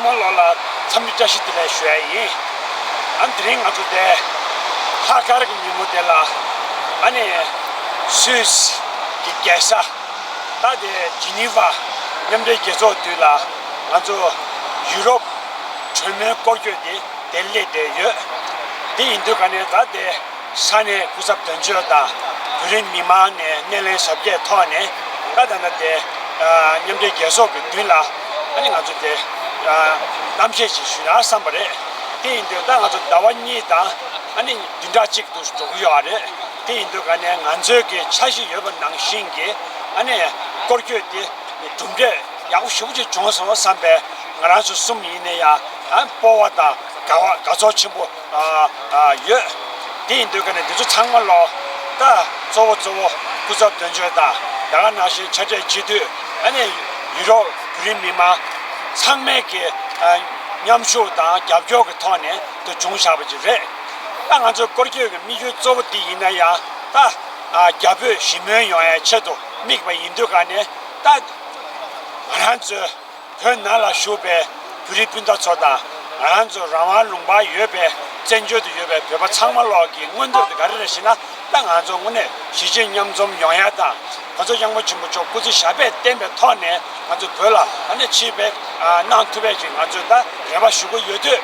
창말로라 참미자시들의 쉐이 안드링 아주데 하가르기 미모델라 아니 스위스 기게사 다데 지니바 냠데 계속들라 아주 유럽 철면 거교디 델레데여 디 인도간에 다데 산에 구삽 던지었다 그린 미만에 내내 섭게 터네 가다나데 냠데 계속 들라 아니 아주데 남셰시 쉬나 삼버레 디 인도다 아주 나왔니다 아니 딘다직도 조요아레 디 인도간에 안저게 차시 여번 낭신게 아니 거교디 둠제 야구 쇼지 중앙선 삼배 나라서 숨이네야 안 뽑았다 가서 친구 예 대인들간에 대주 창말로 다 저거 구석 던져다 나가 나시 처제 지도 아니 유럽 그림미마 상맥에 냠쇼다 겹겹 터네 또 중샤버지래 땅아저 거기 미주 저부터 이나야 다 겹을 심면 요에 쳐도 미국 인도간에 다 안한저 변나라 쇼베 그리핀다 쳐다 안한저 라마룽바 예베 전주도 예베 배바 창말로기 원도도 가르르시나 땅 안정문에 시진염 좀 영야다 가서 양모 친구 저 굳이 샤베 땜베 터네 아주 별라 안에 집에 난투베지 아주다 배바 쉬고 여드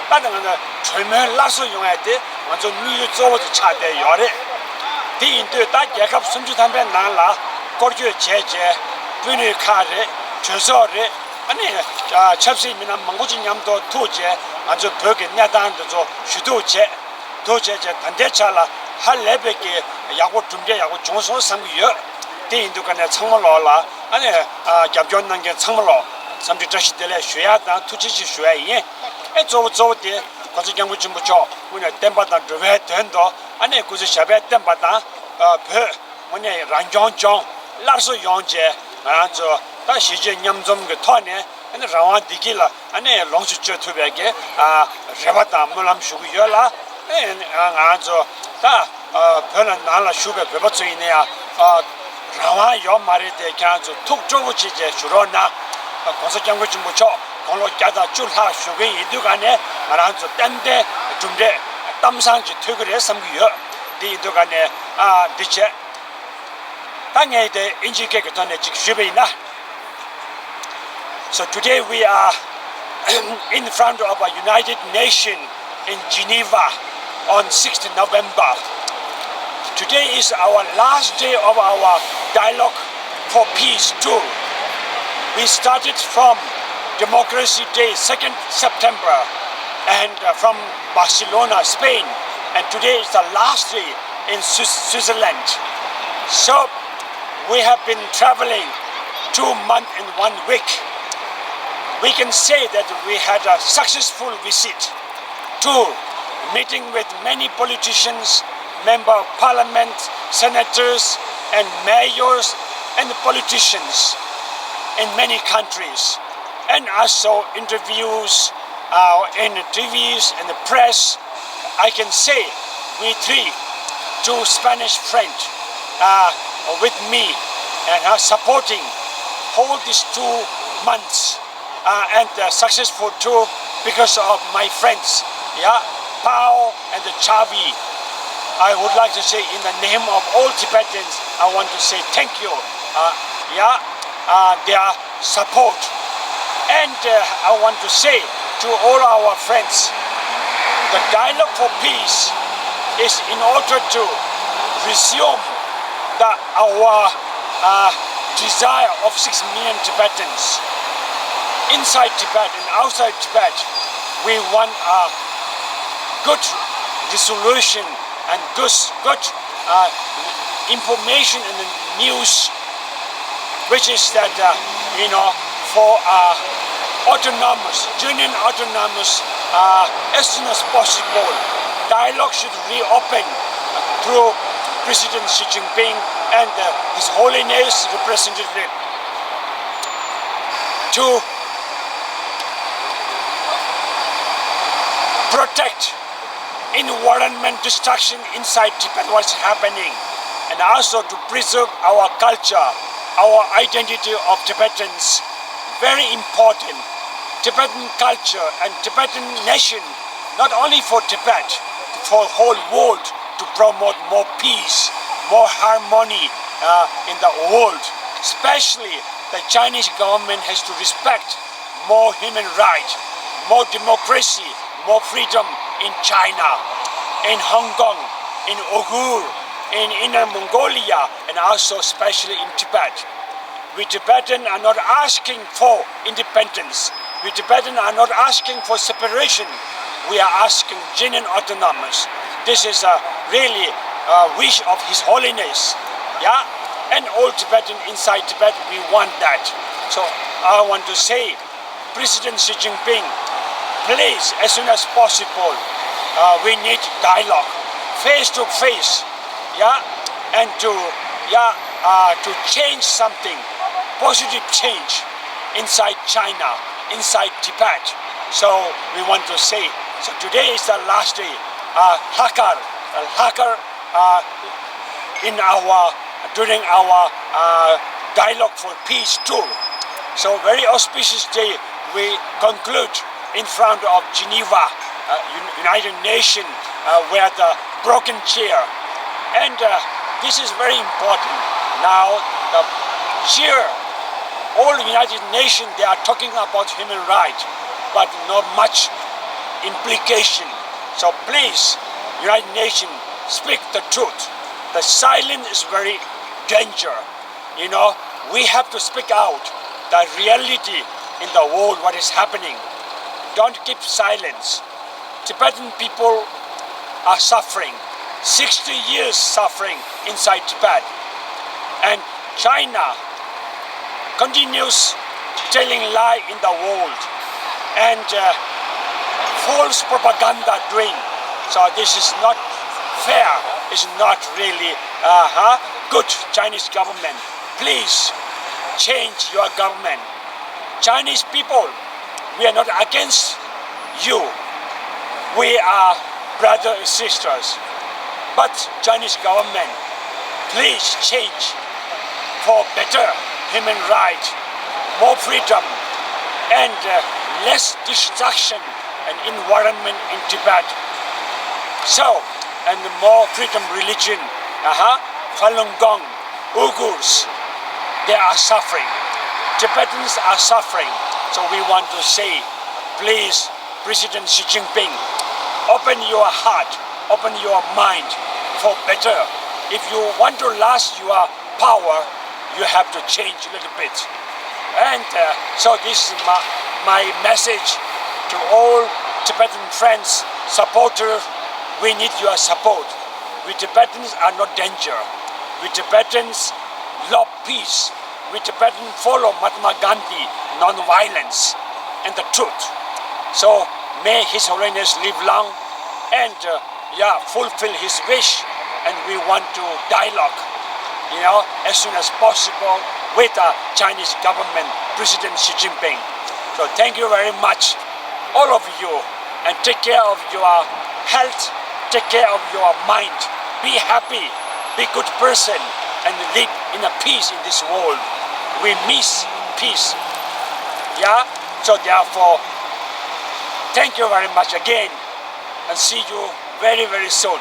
다른 철면 라서 용할 때 완전 미유 저버도 차대 열에 대인도 다 예갑 숨주 담배 나라 거기 제제 분이 카레 저서레 아니 첩시미나 망고진 냠도 토제 아주 벽에 내단도 저 슈도제 도제제 단대차라 할레베게 야고 준비 야고 종소 상비여 대인도 간에 창물로라 아니 갑존난 게 창물로 삼지 자시들의 쉬야다 투지시 쉬야이 에 저때 거기 경고 좀 붙여 오늘 땜바다 드베 된도 아니 고지 샤베 땜바다 배 뭐냐 란정정 라서 용제 아저 다 시제 냠좀 그 터네 아니 라와 디길라 아니 롱수저 투베게 레바다 물람 쉬고 열라 아저 다 별은 날라 슈베 배버쳐 있네야 라와 요 말이데 그냥 툭 쪼부치제 주로나 고서 경고 좀 붙여 공로 짜다 줄하 슈게 이두간에 말한저 딴데 좀데 땀상지 퇴근에 삼기요 이두간에 디체 당에데 인지게 그전에 직슈베이나. So today we are in front of a United Nations in Geneva on 6th November. Today is our last day of our Dialogue for Peace tour. We started from Democracy Day, 2nd September, and from Barcelona, Spain. And today is the last day in Switzerland. So we have been traveling 2 months and 1 week. We can say that we had a successful visit to meeting with many politicians, member of parliament, senators, and mayors, and politicians in many countries, and also interviews in the TVs and the press. I can say we 2 Spanish friends with me and are supporting all these 2 months and successful tour because of my friends, Pao and the Chavi. I would like to say in the name of all Tibetans, I want to say thank you, their support. And I want to say to all our friends, the Dialogue for Peace is in order to resume our desire of 6 million Tibetans inside Tibet and outside Tibet. We want a good resolution and good information in the news, which is that for autonomous, genuine autonomous, as soon as possible, dialogue should reopen through President Xi Jinping and His Holiness Representative to protect environment destruction inside Tibet, what's happening, and also to preserve our culture, our identity of Tibetans. Very important. Tibetan culture and Tibetan nation, not only for Tibet, for the whole world, to promote more peace, more harmony in the world. Especially the Chinese government has to respect more human rights, more democracy, more freedom in China, in Hong Kong, in Uyghur, in Inner Mongolia, and also especially in Tibet. We Tibetans are not asking for independence. We Tibetans are not asking for separation. We are asking genuine autonomous. This is a really wish of His Holiness. Yeah, and all Tibetan inside Tibet, we want that. So I want to say, President Xi Jinping, please, as soon as possible, we need dialogue, face to face, yeah, and to change something, positive change inside China, inside Tibet. So we want to say, so today is the last day, during our dialogue for peace tour. So very auspicious day we conclude in front of Geneva, United Nations, where the broken chair. And this is very important. Now the chair, all United Nations, they are talking about human rights, but not much implication. So please, United Nations, speak the truth. The silence is very danger. You know, we have to speak out the reality in the world, what is happening. Don't keep silence. Tibetan people are suffering, 60 years suffering inside Tibet. And China continues telling lie in the world and false propaganda doing. So this is not fair, it's not really good. Chinese government, please change your government. Chinese people, we are not against you. We are brothers and sisters. But Chinese government, please change for better human rights, more freedom, and less destruction and environment in Tibet. So, and more freedom religion. Falun Gong, Uyghurs, they are suffering. Tibetans are suffering. So we want to say, please, President Xi Jinping, open your heart, open your mind for better. If you want to last your power, you have to change a little bit. And so this is my message to all Tibetan friends, supporters. We need your support. We Tibetans are not danger. We Tibetans love peace. We Tibetans follow Mahatma Gandhi, non-violence and the truth. So may His Holiness live long and fulfill his wish. And we want to dialogue, as soon as possible with the Chinese government, President Xi Jinping. So thank you very much, all of you, and take care of your health, take care of your mind. Be happy, be a good person, and live in a peace in this world. We miss peace. So therefore, thank you very much again, and see you very, very soon.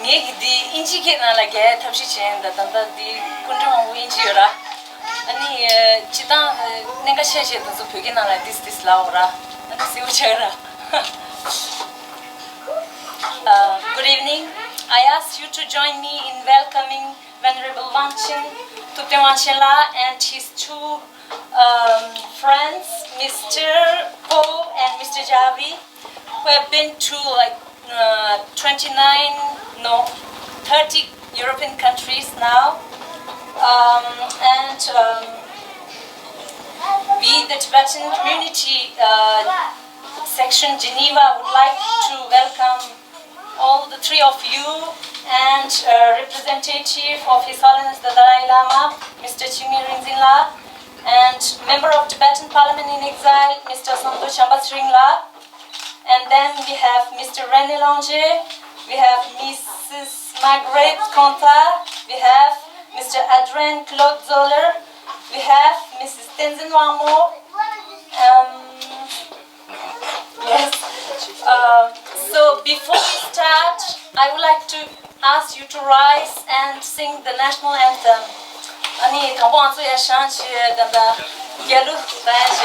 니 인지게 나라게 탑시친다 단다디 군중하고 인지여라 아니 지단 내가 셰셰도 벽에 나라 디스 라오라 아니 세우쳐라 Good evening. I ask you to join me in welcoming Venerable Wangchen, Thubten Wangchen and his two friends, Mr. Po and Mr. Javi, who have been to like 30 European countries now. We, the Tibetan community section Geneva, would like to welcome all the three of you and representative of His Holiness the Dalai Lama, Mr. Chimi Rinzin-la, and member of Tibetan Parliament in Exile, Mr. Sandhu Chambat-Sring-la. And then we have Mr. René Langer, we have Mrs. Margaret Conta, we have Mr. Adrien Claude Zoller, we have Mrs. Tenzin Wanmo. Yes. So before we start, I would like to ask you to rise and sing the national anthem. 아니 당보안소에 샹시 단다 gellu 다시.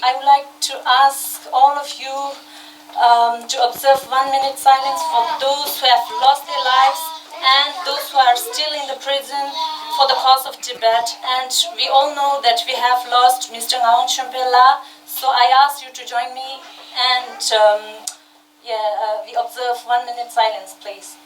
I would like to ask all of you to observe 1 minute silence for those who have lost their lives and those who are still in the prison for the cause of Tibet. And we all know that we have lost Mr. Ngaung Chumpela, so I ask you to join me and we observe 1 minute silence, please.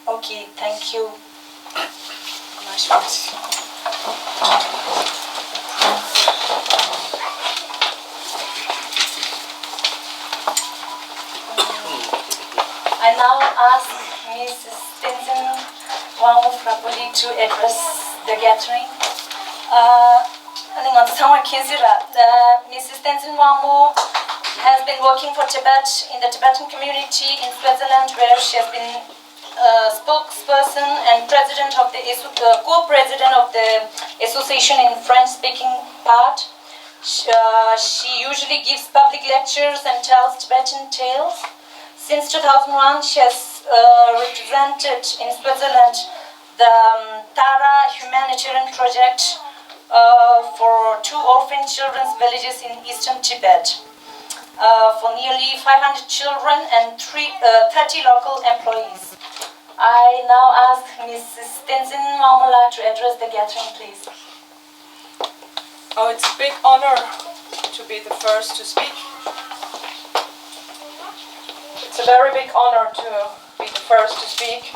Okay, thank you. I now ask Mrs. Tenzin Wanmo to address the gathering. Mrs. Tenzin Wanmo has been working for Tibet in the Tibetan community in Switzerland, where she has been spokesperson and president of the co-president of the association in French-speaking part. She usually gives public lectures and tells Tibetan tales. Since 2001, she has represented in Switzerland the Tara humanitarian project for 2 orphan children's villages in eastern Tibet. For nearly 500 children and 30 local employees. I now ask Mrs. Tenzin Maumala to address the gathering, please. Oh, it's a big honor to be the first to speak. It's a very big honor to be the first to speak.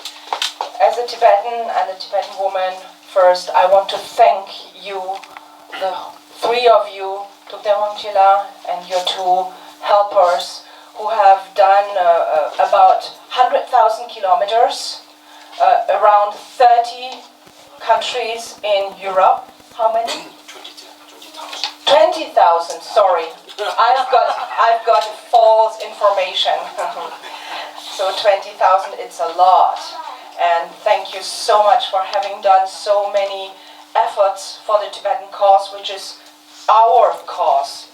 As a Tibetan and a Tibetan woman, first I want to thank you, the 3 of you, Thubten and your 2 helpers who have done about 100,000 kilometers around 30 countries in Europe. How many? 20,000. Sorry, I've got false information. So 20,000, it's a lot. And thank you so much for having done so many efforts for the Tibetan cause, which is our cause.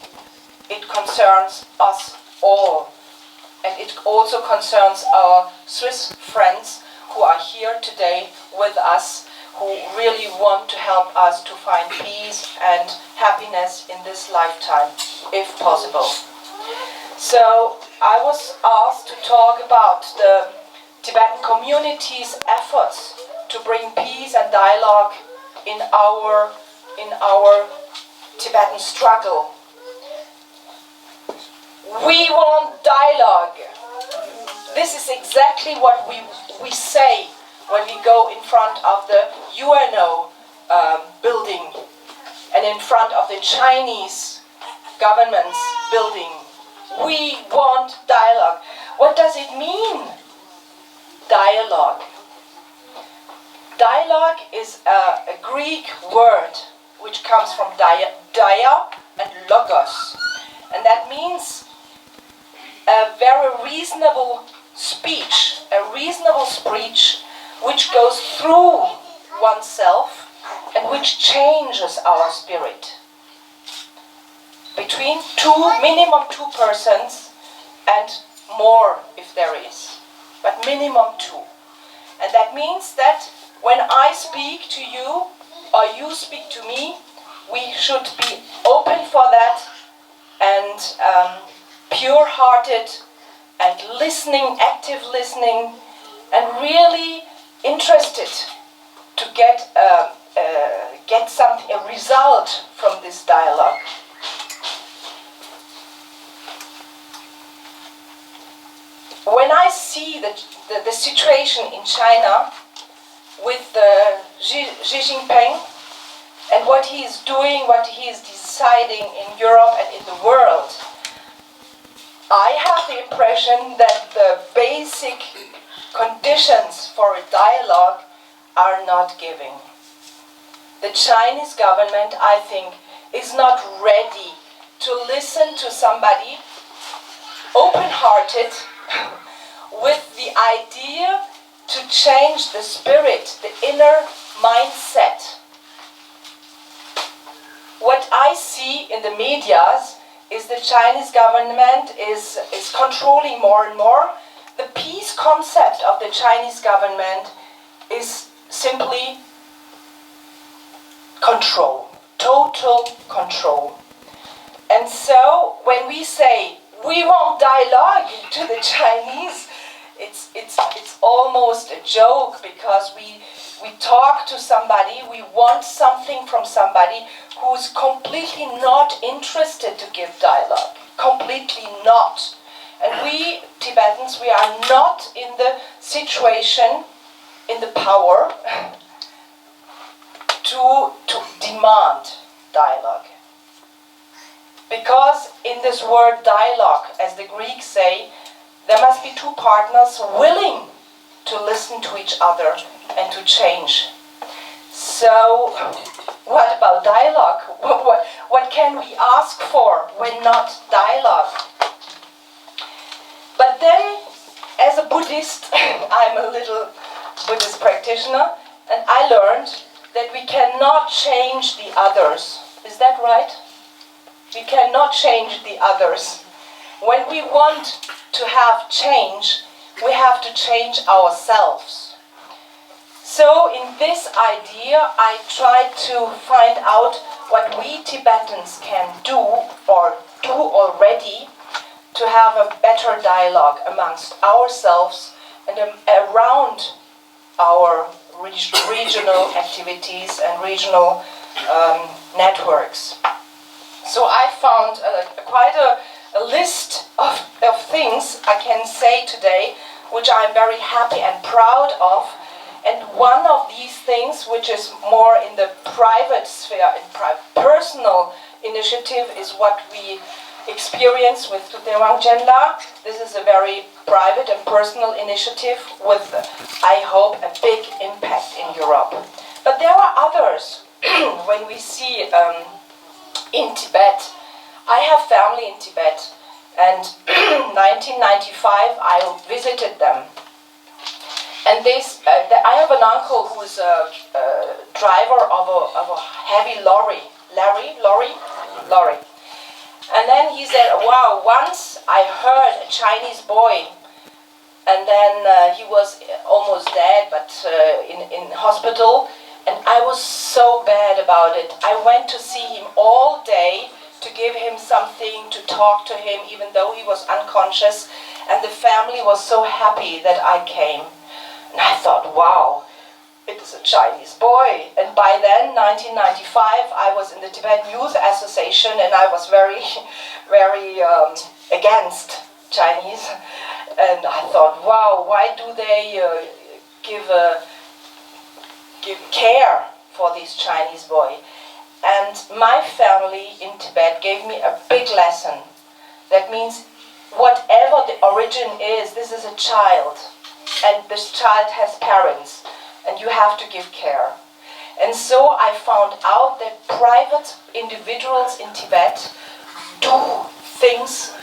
It concerns us all, and it also concerns our Swiss friends who are here today with us, who really want to help us to find peace and happiness in this lifetime, if possible. So I was asked to talk about the Tibetan community's efforts to bring peace and dialogue in our Tibetan struggle. We want dialogue. This is exactly what we say when we go in front of the UNO building and in front of the Chinese government's building. We want dialogue. What does it mean, dialogue? Dialogue is a Greek word which comes from dia and logos. And that means a very reasonable speech, which goes through oneself and which changes our spirit. Between minimum 2 persons and more if there is, but minimum 2. And that means that when I speak to you or you speak to me, we should be open for that and pure-hearted and listening, active listening, and really interested to get a result from this dialogue. When I see the situation in China with Xi Jinping and what he is doing, what he is deciding in Europe and in the world, I have the impression that the basic conditions for a dialogue are not giving. The Chinese government, I think, is not ready to listen to somebody open-hearted with the idea to change the spirit, the inner mindset. What I see in the medias is the Chinese government is controlling more and more. The peace concept of the Chinese government is simply control, total control. And so when we say we want dialogue to the Chinese, it's almost a joke, because we talk to somebody, we want something from somebody who's completely not interested to give dialogue, completely not. And we Tibetans, we are not in the situation, in the power to demand dialogue. Because in this word dialogue, as the Greeks say, there must be 2 partners willing to listen to each other and to change. So, what about dialogue? What can we ask for when not dialogue? But then, as a Buddhist, Buddhist, I'm a little Buddhist practitioner, and I learned that we cannot change the others. Is that right? We cannot change the others. When we want to have change, we have to change ourselves. So in this idea, I tried to find out what we Tibetans can do or do already to have a better dialogue amongst ourselves and around our regional activities and regional networks. So I found quite a list of things I can say today, which I'm very happy and proud of. And one of these things, which is more in the private sphere, in personal initiative, is what we experience with Thubten Wangchen. This is a very private and personal initiative with, I hope, a big impact in Europe. But there are others. When we see in Tibet, I have family in Tibet, and 1995 I visited them. And I have an uncle who is a driver of a heavy lorry. And then he said, wow, once I heard a Chinese boy, and then he was almost dead, but in hospital, and I was so bad about it. I went to see him all day to give him something, to talk to him, even though he was unconscious, and the family was so happy that I came. And I thought, wow, it is a Chinese boy. And by then, 1995, I was in the Tibetan Youth Association, and I was very, very against Chinese. And I thought, wow, why do they give care for this Chinese boy? And my family in Tibet gave me a big lesson. That means whatever the origin is, this is a child. And this child has parents, and you have to give care. And so I found out that private individuals in Tibet do things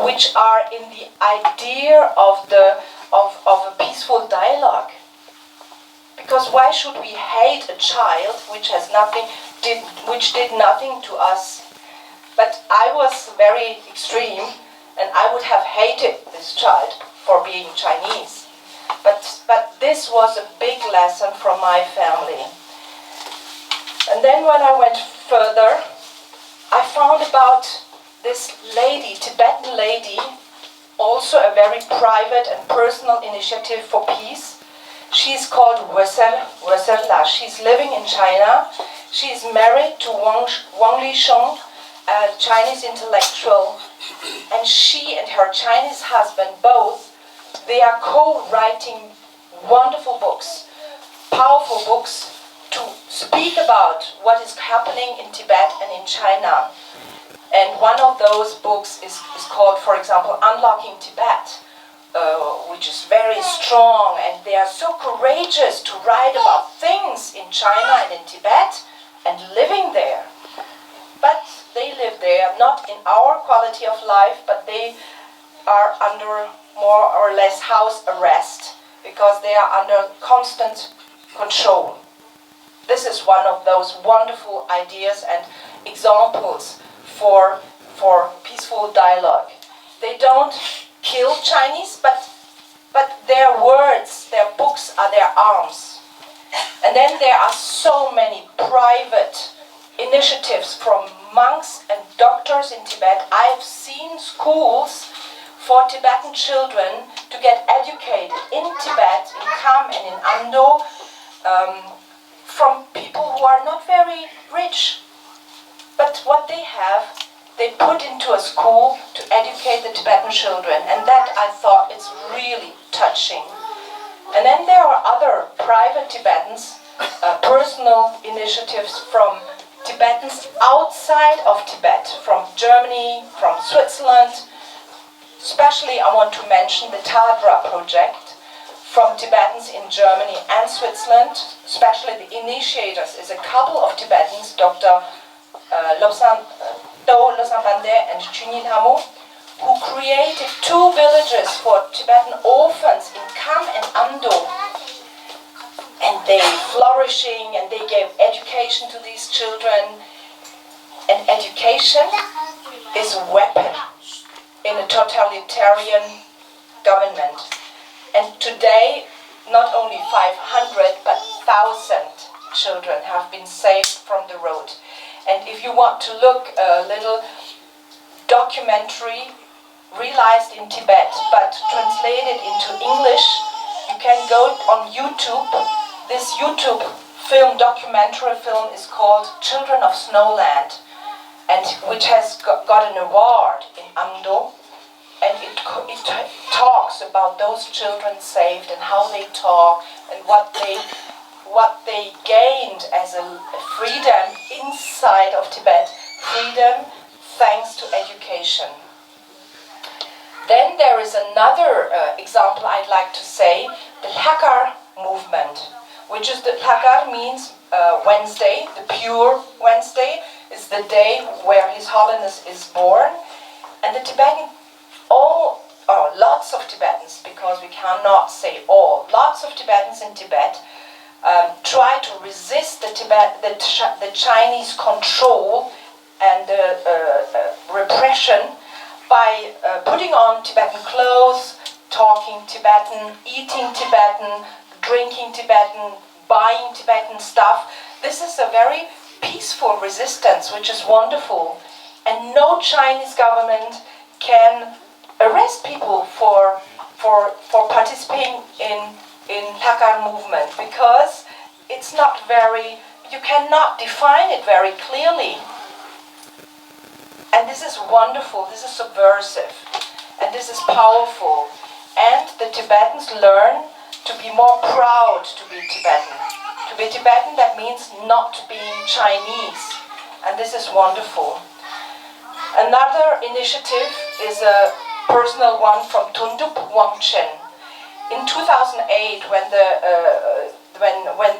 which are in the idea of a peaceful dialogue. Because why should we hate a child which did nothing to us? But I was very extreme, and I would have hated this child for being Chinese. But this was a big lesson from my family. And then when I went further, I found about this lady, Tibetan lady, also a very private and personal initiative for peace. She's called Weserla. She's living in China. She's married to Wang Lisheng, a Chinese intellectual. And she and her Chinese husband both, they are co-writing wonderful books, powerful books, to speak about what is happening in Tibet and in China. And one of those books is called, for example, Unlocking Tibet, which is very strong, and they are so courageous to write about things in China and in Tibet and living there. But they live there, not in our quality of life, but they are under more or less house arrest because they are under constant control. This is one of those wonderful ideas and examples for peaceful dialogue. They don't kill Chinese, but their words, their books are their arms. And then there are so many private initiatives from monks and doctors in Tibet. I've seen schools for Tibetan children to get educated in Tibet, in Kham and in Amdo, from people who are not very rich. But what they have, they put into a school to educate the Tibetan children, and that I thought is really touching. And then there are other private Tibetans, personal initiatives from Tibetans outside of Tibet, from Germany, from Switzerland. Especially I want to mention the Tadra project from Tibetans in Germany and Switzerland. Especially the initiators is a couple of Tibetans, Dr. Lobsang Bande and Chunyin Hamu, who created 2 villages for Tibetan orphans in flourishing, and they gave education to these children. And education is a weapon in a totalitarian government. And today, not only 500 but 1,000 children have been saved from the road. And if you want to look a little documentary realized in Tibet but translated into English, you can go on YouTube. This YouTube documentary film is called Children of Snowland, and which has got an award in Amdo. And it talks about those children saved and how they talk and what they gained as a freedom inside of Tibet, freedom thanks to education. Then there is another example I'd like to say, the Hakar movement, which is the Hakar means Wednesday, the pure Wednesday is the day where His Holiness is born, and the Tibetan. Lots of Tibetans, because we cannot say all, lots of Tibetans in Tibet try to resist the Chinese control and repression by putting on Tibetan clothes, talking Tibetan, eating Tibetan, drinking Tibetan, buying Tibetan stuff. This is a very peaceful resistance, which is wonderful. And no Chinese government can arrest people for participating in Hakar movement, because it's not very, you cannot define it very clearly. And this is wonderful, this is subversive, and this is powerful. And the Tibetans learn to be more proud to be Tibetan. To be Tibetan, that means not being Chinese, and this is wonderful. Another initiative is a personal one from Wangchen. In 2008, when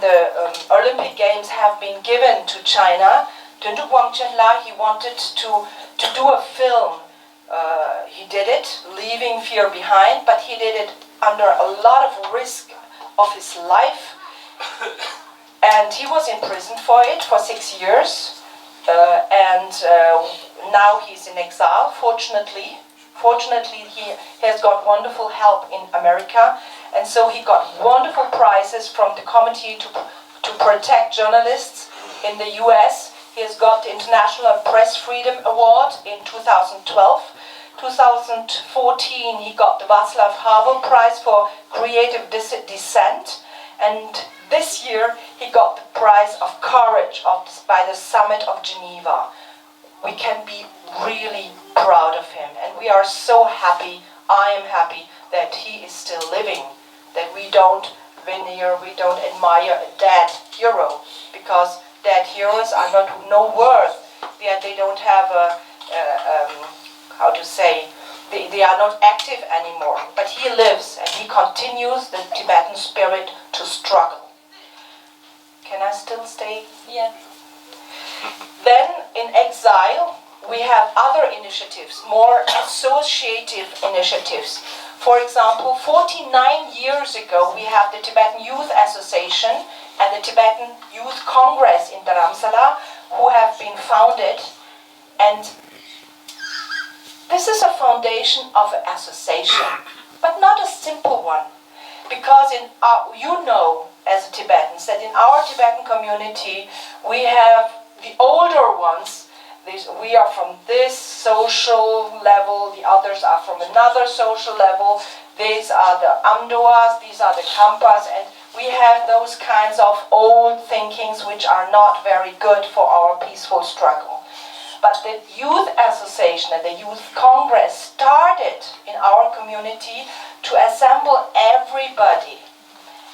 the Olympic Games have been given to China, Wangchen he wanted to do a film. He did it, leaving fear behind, but he did it under a lot of risk of his life. And he was in prison for it for 6 years. Now he's in exile, fortunately. Fortunately, he has got wonderful help in America, and so he got wonderful prizes from the Committee to Protect Journalists in the US. He has got the International Press Freedom Award in 2012. 2014, he got the Václav Havel Prize for Creative Dissent, and this year he got the Prize of Courage by the Summit of Geneva. We can be really proud of him, and we are so happy, I am happy, that he is still living, that we don't veneer, we don't admire a dead hero, because dead heroes are not no worth, they don't have they are not active anymore, but he lives and he continues the Tibetan spirit to struggle. Can I still stay? Yeah. Then, in exile, we have other initiatives, more associative initiatives. For example, 49 years ago, we have the Tibetan Youth Association and the Tibetan Youth Congress in Dharamsala, who have been founded. And this is a foundation of an association, but not a simple one. Because as Tibetans, that in our Tibetan community, we have the older ones, we are from this social level, the others are from another social level, these are the Amdoas, these are the Kampas, and we have those kinds of old thinkings which are not very good for our peaceful struggle. But the Youth Association and the Youth Congress started in our community to assemble everybody.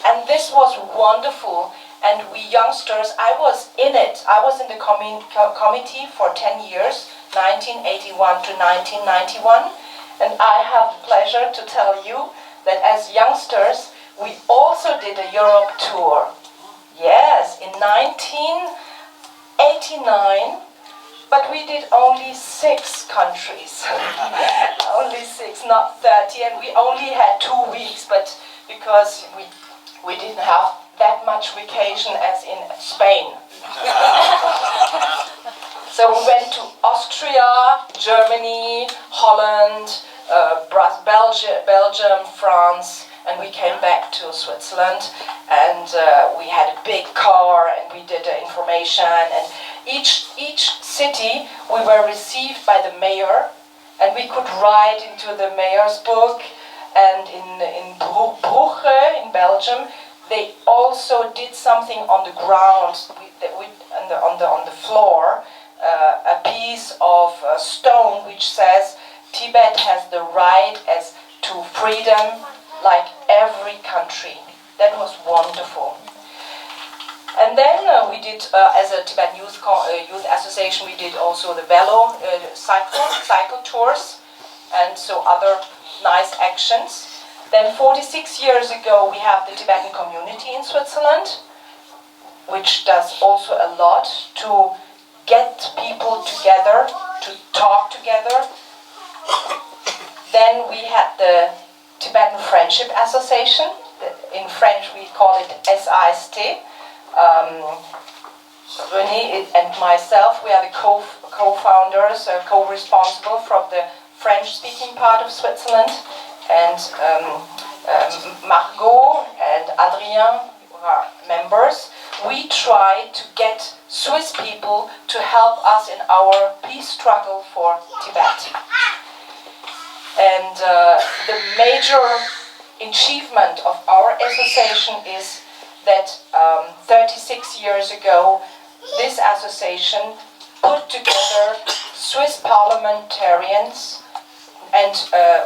And this was wonderful. And we youngsters, I was in it. I was in the committee for 10 years, 1981 to 1991. And I have the pleasure to tell you that as youngsters, we also did a Europe tour. Yes, in 1989, but we did only 6 countries. Only 6, not 30. And we only had 2 weeks, but because we didn't have that much vacation as in Spain. So we went to Austria, Germany, Holland, Belgium, France, and we came back to Switzerland, and we had a big car, and we did the information, and each city we were received by the mayor, and we could write into the mayor's book. And in Brugge in Belgium, they also did something on the ground, on the floor, a piece of stone which says Tibet has the right as to freedom like every country. That was wonderful. And then we did, as a Tibetan Youth Association, we did also the cycle tours, and so other nice actions. Then 46 years ago we have the Tibetan community in Switzerland, which does also a lot to get people together, to talk together. Then we had the Tibetan Friendship Association. In French we call it SAST. René and myself, we are the co-founders, co-responsible from the French-speaking part of Switzerland, and Margot and Adrien are members. We try to get Swiss people to help us in our peace struggle for Tibet. And the major achievement of our association is that 36 years ago, this association put together Swiss parliamentarians, and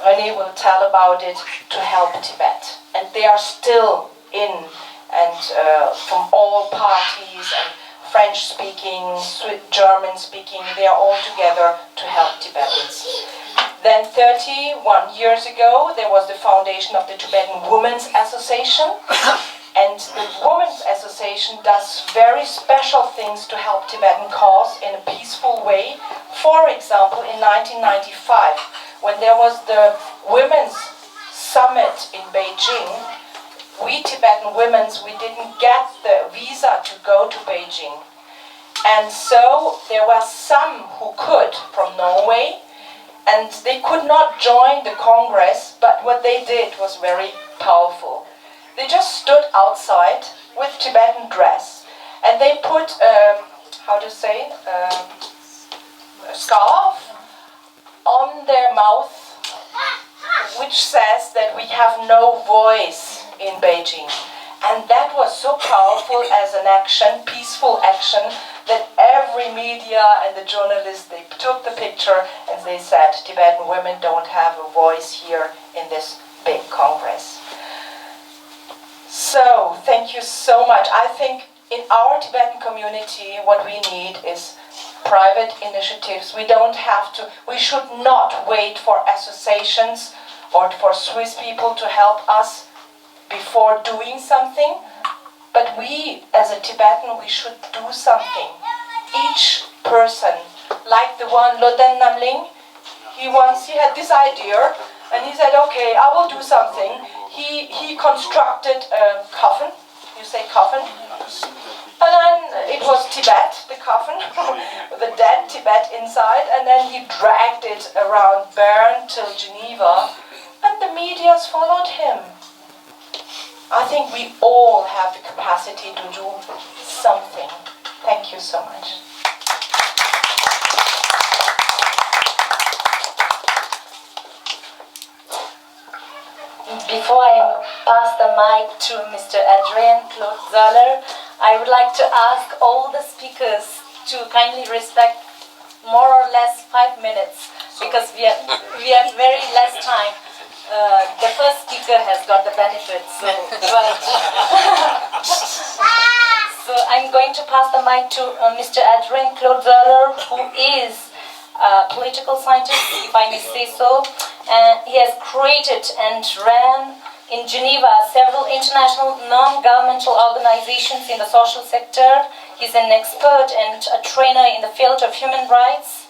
René will tell about it, to help Tibet. And they are still in, and from all parties, and French-speaking, German-speaking, they are all together to help Tibetans. Then 31 years ago, there was the foundation of the Tibetan Women's Association. And the Women's Association does very special things to help Tibetan cause in a peaceful way. For example, in 1995, when there was the Women's Summit in Beijing, we Tibetan women, we didn't get the visa to go to Beijing. And so there were some who could from Norway, and they could not join the Congress, but what they did was very powerful. They just stood outside with Tibetan dress, and they put, a scarf on their mouth, which says that we have no voice in Beijing. And that was so powerful as an action, peaceful action, that every media and the journalists, they took the picture and they said, Tibetan women don't have a voice here in this big Congress. So, thank you so much. I think in our Tibetan community, what we need is private initiatives. We should not wait for associations or for Swiss people to help us before doing something. But we, as a Tibetan, we should do something. Each person, like the one Loden Namling, he had this idea, and he said, okay, I will do something. He constructed a coffin, you say coffin? And then it was Tibet, the coffin, with the dead Tibet inside, and then he dragged it around Bern till Geneva, and the medias followed him. I think we all have the capacity to do something. Thank you so much. Before I pass the mic to Mr. Adrien Claude Zoller, I would like to ask all the speakers to kindly respect more or less 5 minutes, because we have very less time. The first speaker has got the benefits, so I'm going to pass the mic to Mr. Adrien Claude Zoller, who is a political scientist, if I may say so, and he has created and ran in Geneva several international non-governmental organizations in the social sector. He's an expert and a trainer in the field of human rights.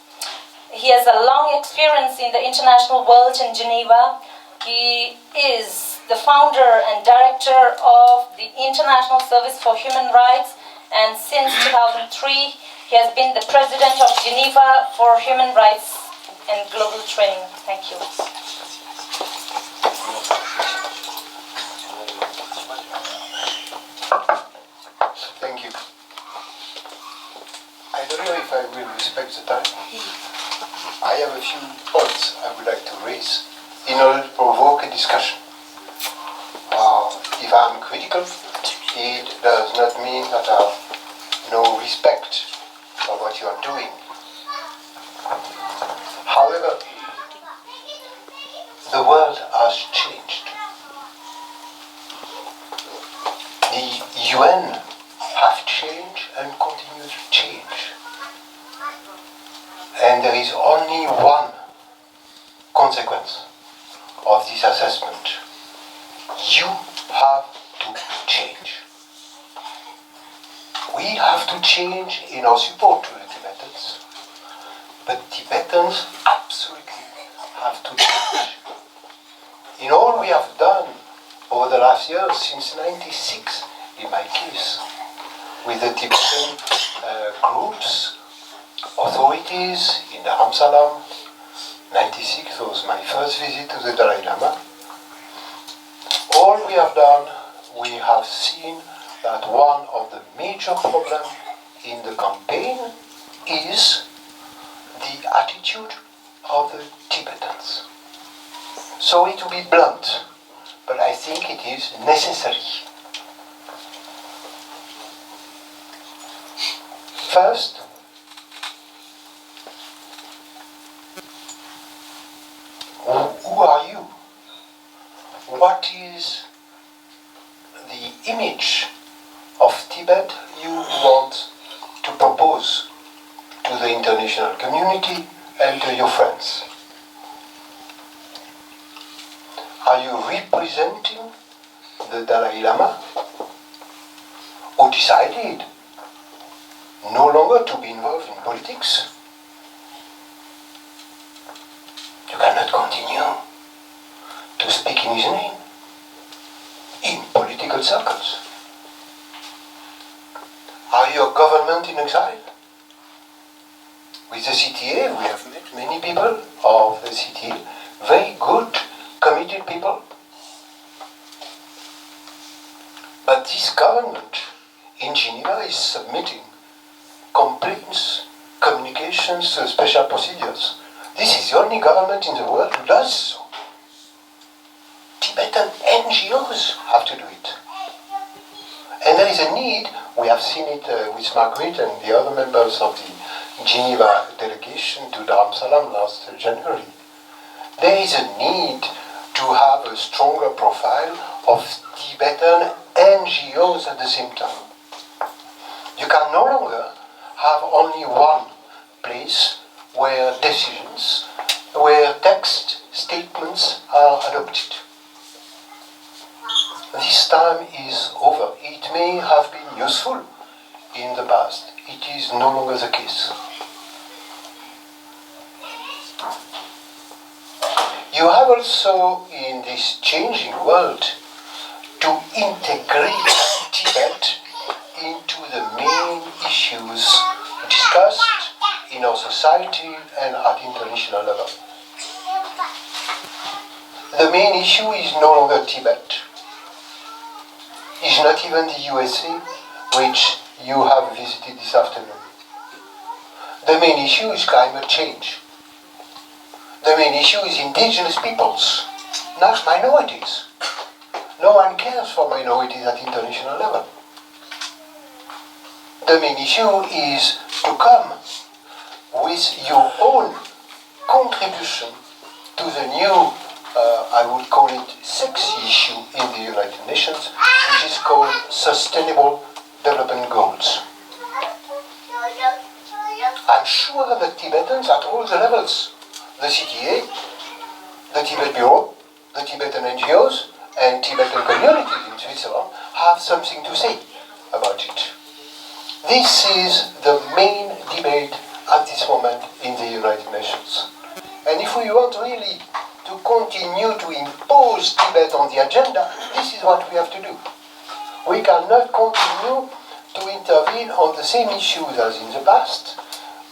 He has a long experience in the international world in Geneva. He is the founder and director of the International Service for Human Rights, and since 2003, he has been the president of Geneva for Human Rights and Global Training. Thank you. Thank you. I don't know if I will respect the time. I have a few points I would like to raise in order to provoke a discussion. If I'm critical, it does not mean that I have no respect for what you are doing. However, the world has changed. The UN have changed and continue to change. And there is only one consequence of this assessment. You have to change. We have to change in our support to the Tibetans, but Tibetans absolutely have to change. In all we have done over the last years, since '96, in my case, with the Tibetan groups, authorities in Dharamsalam, '96 was my first visit to the Dalai Lama. All we have done, we have seen that one of the major problems in the campaign is the attitude of the Tibetans. Sorry to be blunt, but I think it is necessary. First, who are you? What is the image of Tibet you want to propose to the international community and to your friends? Are you representing the Dalai Lama, who decided no longer to be involved in politics? You cannot continue to speak in his name in political circles. Are you a government in exile? With the CTA, we have met many people of the CTA, very good, committed people. But this government in Geneva is submitting complaints, communications to special procedures. This is the only government in the world who does so. Tibetan NGOs have to do it. And there is a need, we have seen it with Margaret and the other members of the Geneva delegation to Dharamsalam last January. There is a need to have a stronger profile of Tibetan NGOs at the same time. You can no longer have only one place where decisions, where text statements are adopted. This time is over. It may have been useful in the past. It is no longer the case. You have also, in this changing world, to integrate Tibet into the main issues discussed in our society and at international level. The main issue is no longer Tibet. It's not even the USA, which you have visited this afternoon. The main issue is climate change. The main issue is indigenous peoples, not minorities. No one cares for minorities at international level. The main issue is to come with your own contribution to the new, I would call it sexy issue in the United Nations, which is called Sustainable Development Goals. I'm sure that Tibetans at all the levels, the CTA, the Tibet Bureau, the Tibetan NGOs, and Tibetan communities in Switzerland have something to say about it. This is the main debate at this moment in the United Nations. And if we want really to to continue to impose Tibet on the agenda, this is what we have to do. We cannot continue to intervene on the same issues as in the past,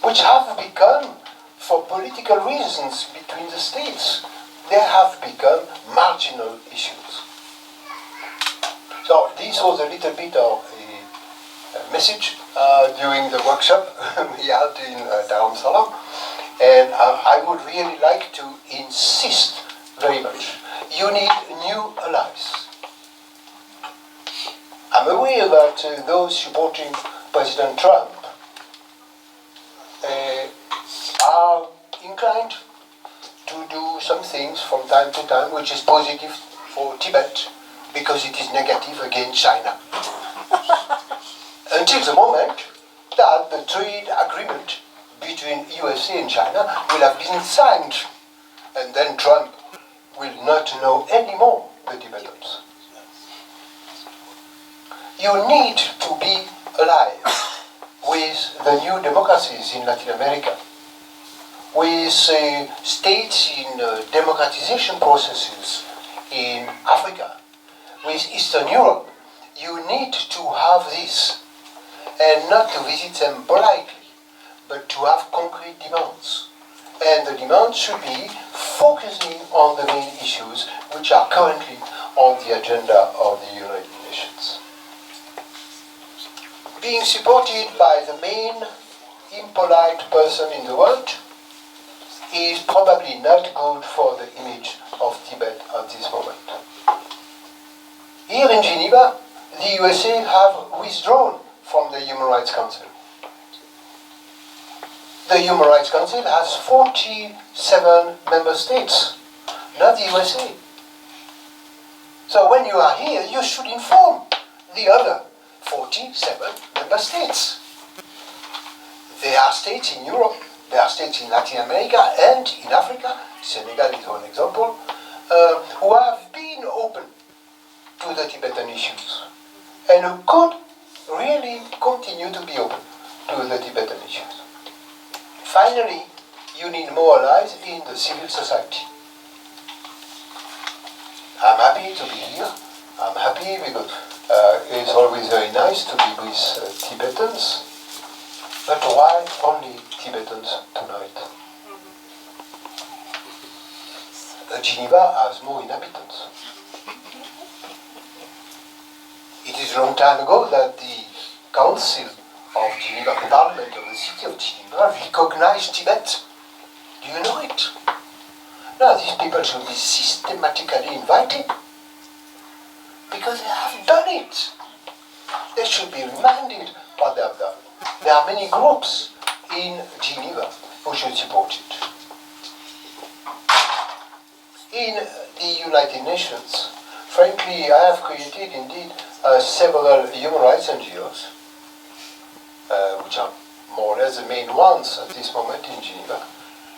which have become, for political reasons between the states, they have become marginal issues. So this was a little bit of a message during the workshop we had in Dar es Salaam, and I would really like to insist very much. You need new allies. I'm aware that those supporting President Trump are inclined to do some things from time to time which is positive for Tibet because it is negative against China. Until the moment that the trade agreement between USA and China will have been signed, and then Trump will not know anymore the Tibetans. You need to be alive with the new democracies in Latin America, with states in democratization processes in Africa, with Eastern Europe. You need to have this, and not to visit them politely, but to have concrete demands. And the demands should be focusing on the main issues which are currently on the agenda of the United Nations. Being supported by the main impolite person in the world is probably not good for the image of Tibet at this moment. Here in Geneva, the USA have withdrawn from the Human Rights Council. The Human Rights Council has 47 member states, not the USA. So when you are here, you should inform the other 47 member states. There are states in Europe, there are states in Latin America and in Africa, Senegal is one example, who have been open to the Tibetan issues and who could really continue to be open to the Tibetan issues. Finally, you need more allies in the civil society. I'm happy to be here. I'm happy because it's always very nice to be with Tibetans. But why only Tibetans tonight? Geneva has more inhabitants. It is a long time ago that the Council of Geneva, the Parliament of the City of Geneva, recognized Tibet. Do you know it? Now, these people should be systematically invited because they have done it. They should be reminded what they have done. There are many groups in Geneva who should support it. In the United Nations, frankly, I have created indeed several human rights NGOs, which are more or less the main ones at this moment in Geneva.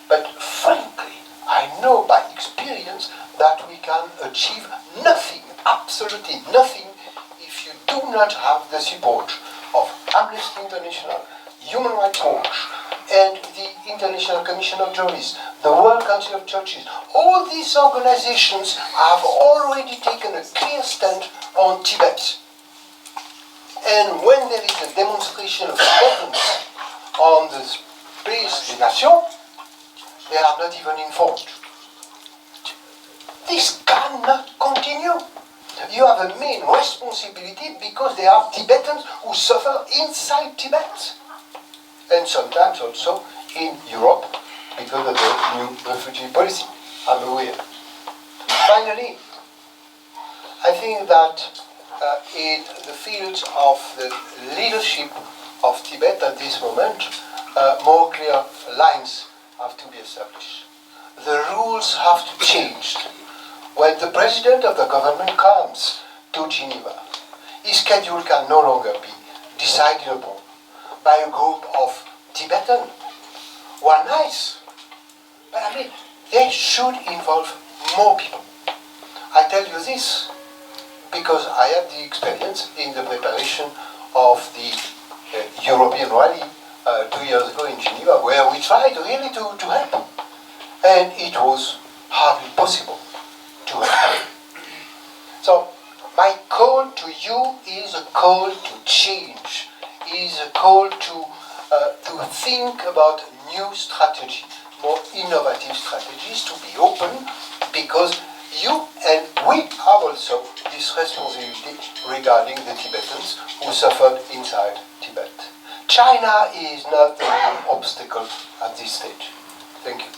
But frankly, I know by experience that we can achieve nothing, absolutely nothing, if you do not have the support of Amnesty International, Human Rights Watch, and the International Commission of Jurists, the World Council of Churches. All these organizations have already taken a clear stand on Tibet. And when there is a demonstration of Tibetans on the place des Nations, they are not even informed. This cannot continue. You have a main responsibility because there are Tibetans who suffer inside Tibet. And sometimes also in Europe because of the new refugee policy. I'm aware. Finally, I think that in the field of the leadership of Tibet at this moment, more clear lines have to be established. The rules have to change. When the president of the government comes to Geneva, his schedule can no longer be decided upon by a group of Tibetans who are nice. But I mean, they should involve more people. I tell you this because I had the experience in the preparation of the European rally 2 years ago in Geneva, where we tried really to help. And it was hardly possible to happen. So my call to you is a call to change, is a call to think about new strategy, more innovative strategies, to be open, because you and we have also this responsibility regarding the Tibetans who suffered inside Tibet. China is not the main obstacle at this stage. Thank you.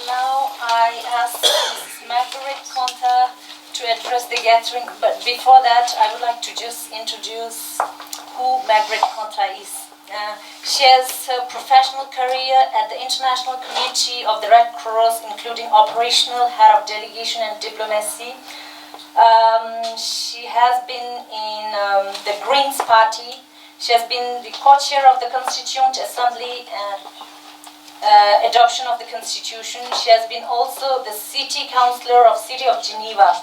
Now I ask Ms. Margaret Conta to address the gathering, but before that I would like to just introduce who Margaret Conta is. She has a professional career at the International Committee of the Red Cross, including operational, head of delegation and diplomacy. She has been in the Greens Party. She has been the co-chair of the Constituent Assembly and adoption of the Constitution. She has been also the city councillor of City of Geneva.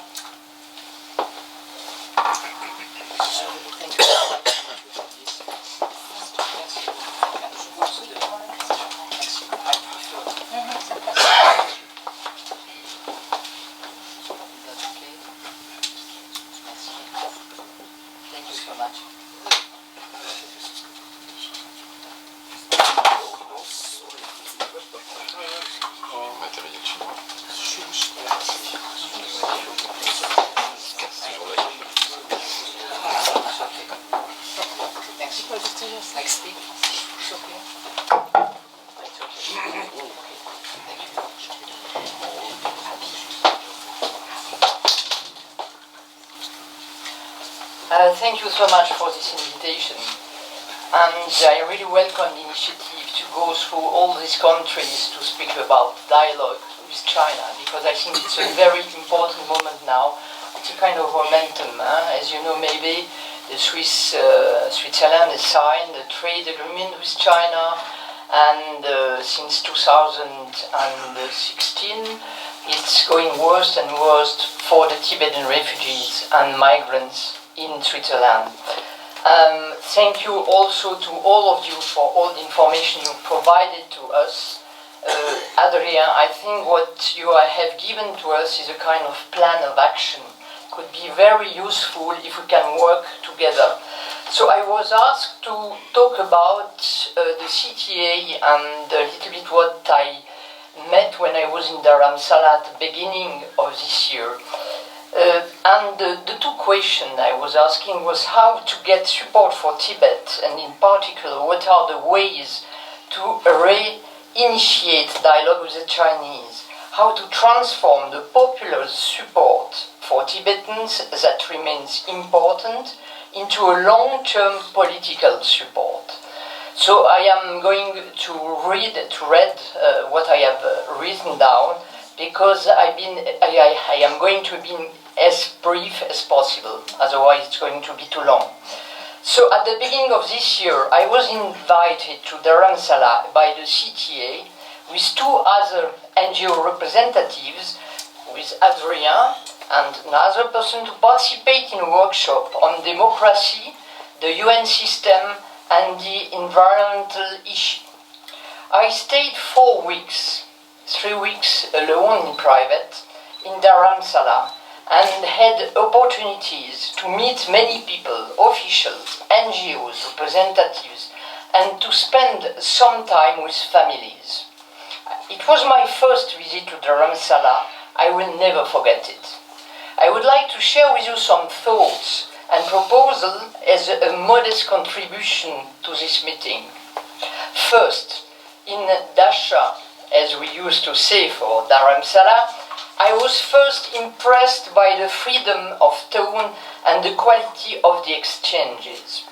Thank you so much for this invitation, and I really welcome the initiative to go through all these countries to speak about dialogue with China, because I think it's a very important moment now. It's a kind of momentum. As you know, maybe the Switzerland has signed a trade agreement with China, and since 2016 it's going worse and worse for the Tibetan refugees and migrants in Switzerland. Thank you also to all of you for all the information you provided to us. Adrien, I think what you have given to us is a kind of plan of action. Could be very useful if we can work together. So I was asked to talk about the CTA and a little bit what I met when I was in Dharamsala at the beginning of this year. And the two questions I was asking was how to get support for Tibet, and in particular what are the ways to re-initiate dialogue with the Chinese, how to transform the popular support for Tibetans that remains important into a long-term political support. So I am going to read what I have written down, because I am going to be as brief as possible, otherwise it's going to be too long. So at the beginning of this year, I was invited to Dharamsala by the CTA with two other NGO representatives, with Adrien and another person, to participate in a workshop on democracy, the UN system and the environmental issue. I stayed 4 weeks, 3 weeks alone in private in Dharamsala, and had opportunities to meet many people, officials, NGOs, representatives, and to spend some time with families. It was my first visit to Dharamsala. I will never forget it. I would like to share with you some thoughts and proposals as a modest contribution to this meeting. First, in Dasha, as we used to say for Dharamsala, I was first impressed by the freedom of tone and the quality of the exchanges.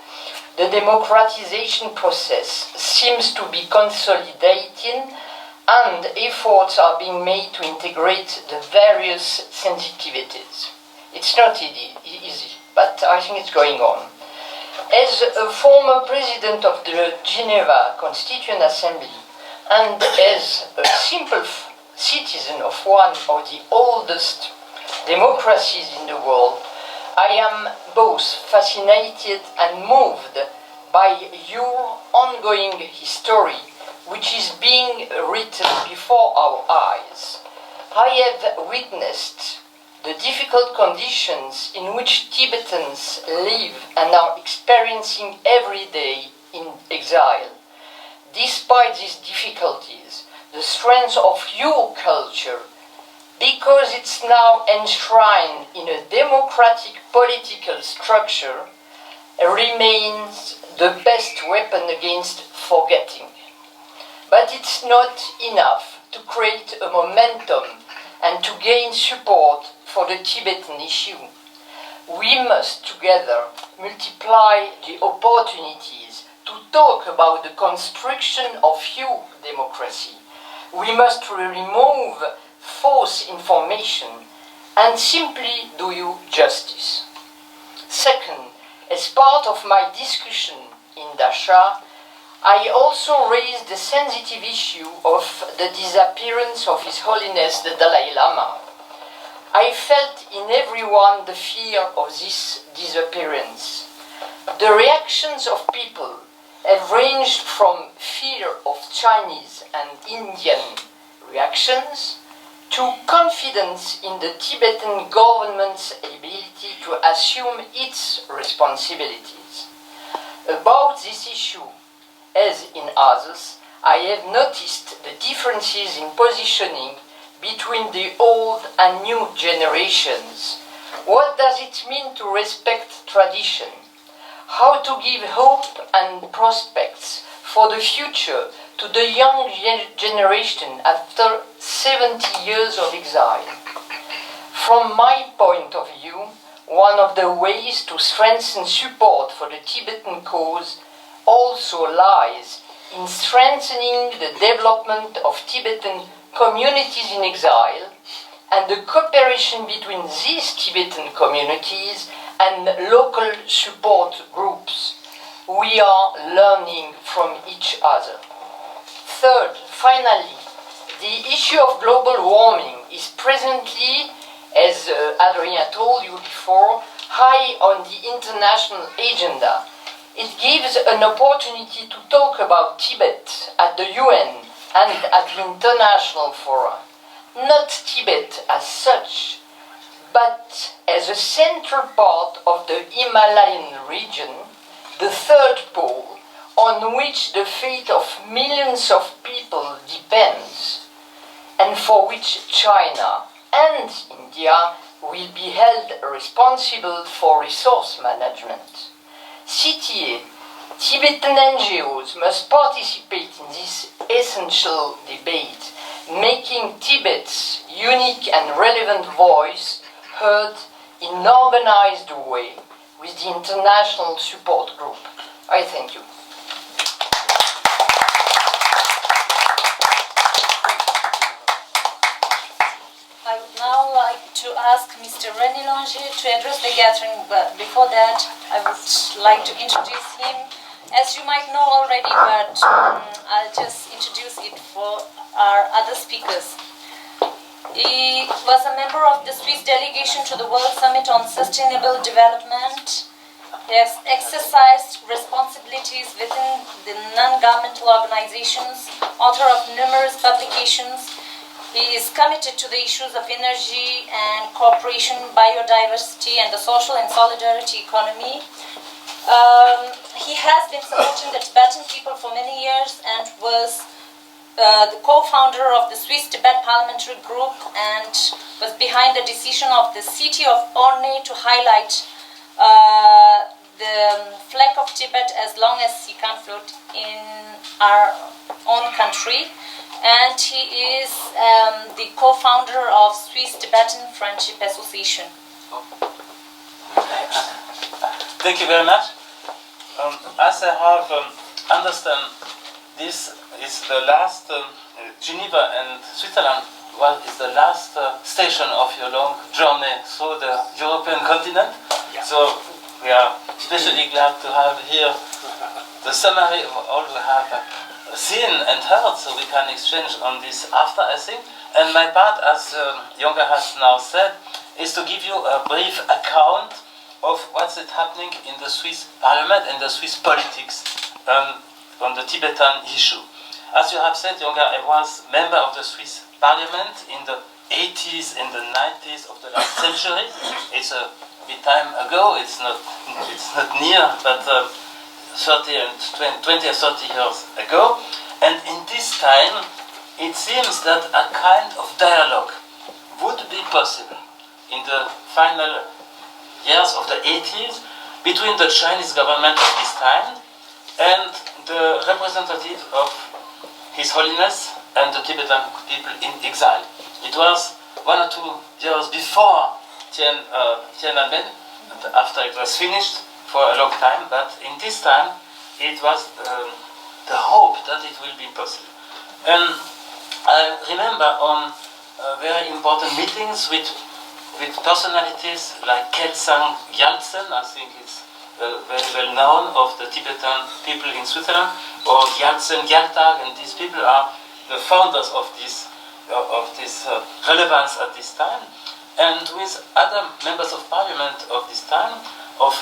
The democratization process seems to be consolidating, and efforts are being made to integrate the various sensitivities. It's not easy, but I think it's going on. As a former president of the Geneva Constituent Assembly, and as a simple citizen of one of the oldest democracies in the world, I am both fascinated and moved by your ongoing history, which is being written before our eyes. I have witnessed the difficult conditions in which Tibetans live and are experiencing every day in exile. Despite these difficulties, the strength of your culture, because it's now enshrined in a democratic political structure, remains the best weapon against forgetting. But it's not enough to create a momentum and to gain support for the Tibetan issue. We must together multiply the opportunities to talk about the construction of your democracy. We must remove false information and simply do you justice. Second, as part of my discussion in Dasha, I also raised the sensitive issue of the disappearance of His Holiness the Dalai Lama. I felt in everyone the fear of this disappearance. The reactions of people have ranged from fear of Chinese and Indian reactions to confidence in the Tibetan government's ability to assume its responsibilities. About this issue, as in others, I have noticed the differences in positioning between the old and new generations. What does it mean to respect tradition? How to give hope and prospects for the future to the young generation after 70 years of exile? From my point of view, one of the ways to strengthen support for the Tibetan cause also lies in strengthening the development of Tibetan communities in exile and the cooperation between these Tibetan communities and local support groups. We are learning from each other. Third, finally, the issue of global warming is presently, as Adrien told you before, high on the international agenda. It gives an opportunity to talk about Tibet at the UN and at the international fora. Not Tibet as such, but as a central part of the Himalayan region, the third pole, on which the fate of millions of people depends, and for which China and India will be held responsible for resource management. Chithue, Tibetan NGOs must participate in this essential debate, making Tibet's unique and relevant voice heard in an organized way with the international support group. I thank you. I would now like to ask Mr. René Langer to address the gathering, but before that, I would like to introduce him. As you might know already, but I'll just introduce it for our other speakers. He was a member of the Swiss delegation to the World Summit on Sustainable Development. He has exercised responsibilities within the non-governmental organizations, author of numerous publications. He is committed to the issues of energy and cooperation, biodiversity, and the social and solidarity economy. He has been supporting the Tibetan people for many years and was the co-founder of the Swiss Tibet Parliamentary Group and was behind the decision of the city of Orne to highlight the flag of Tibet as long as he can float in our own country. And he is the co-founder of Swiss Tibetan Friendship Association. Thank you very much. As I have understand, this is the last Geneva and Switzerland. Well, is the last station of your long journey through the European continent. Yeah. So we are especially glad to have here the summary of all we have seen and heard, so we can exchange on this after, I think. And my part, as Jonga has now said, is to give you a brief account of what's happening in the Swiss parliament and the Swiss politics on the Tibetan issue. As you have said, Yonga, I was member of the Swiss parliament in the 80s and the 90s of the last century. It's a bit time ago, it's not near, but 30 and 20 or 30 years ago. And in this time, it seems that a kind of dialogue would be possible in the final years of the 80s between the Chinese government of this time and the representative of His Holiness and the Tibetan people in exile. It was 1 or 2 years before Tiananmen, after it was finished for a long time, but in this time it was the hope that it will be possible. And I remember on very important meetings with personalities like Kelsang Gyaltsen, I think it's very well known of the Tibetan people in Switzerland, or Gyaltsen Gyaltag, and these people are the founders of this relevance at this time, and with other members of parliament of this time, of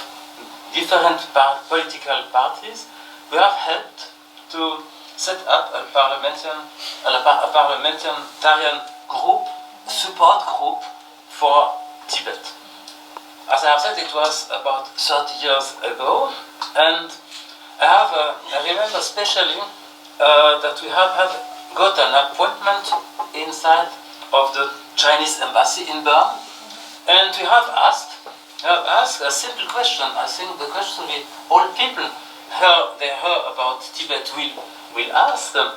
different political parties, we have helped to set up a parliamentarian group, support group for Tibet. As I have said, it was about 30 years ago, and I remember especially that we have got an appointment inside of the Chinese embassy in Bern, and we have asked a simple question. I think the question all people heard about Tibet will ask them,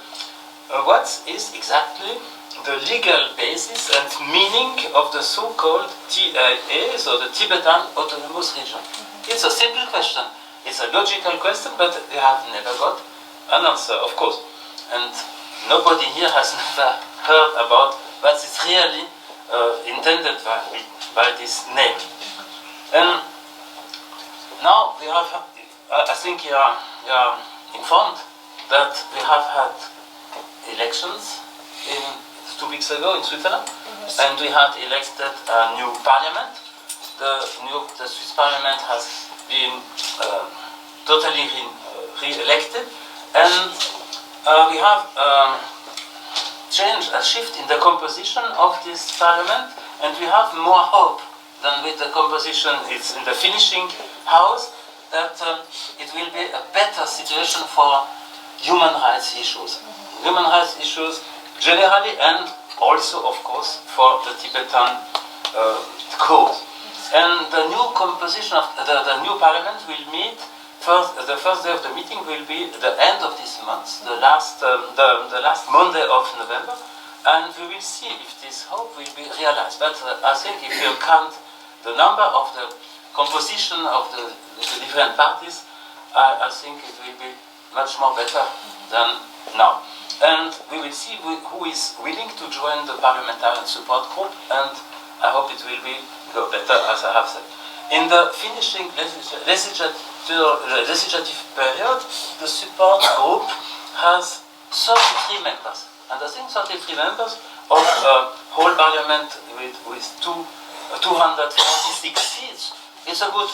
what is exactly the legal basis and meaning of the so-called TIA, so the Tibetan Autonomous Region? It's a simple question. It's a logical question, but they have never got an answer, of course. And nobody here has never heard about what is really intended by this name. And now we have, I think you are informed that we have had elections 2 weeks ago in Switzerland, and we had elected a new parliament. The Swiss parliament has been totally re-elected, and we have changed, a shift in the composition of this parliament, and we have more hope than with the composition it's in the finishing house, that it will be a better situation for human rights issues. Human rights issues generally, and also, of course, for the Tibetan cause. And the new composition of the new parliament will meet the first day of the meeting will be the end of this month, the last Monday of November, and we will see if this hope will be realized. But I think if you count the number of the composition of the different parties, I think it will be much more better than now. And we will see who is willing to join the parliamentarian support group, and I hope it will go better, as I have said. In the finishing legislative period, the support group has 33 members, and I think 33 members of a whole parliament with 246 seats. It's a good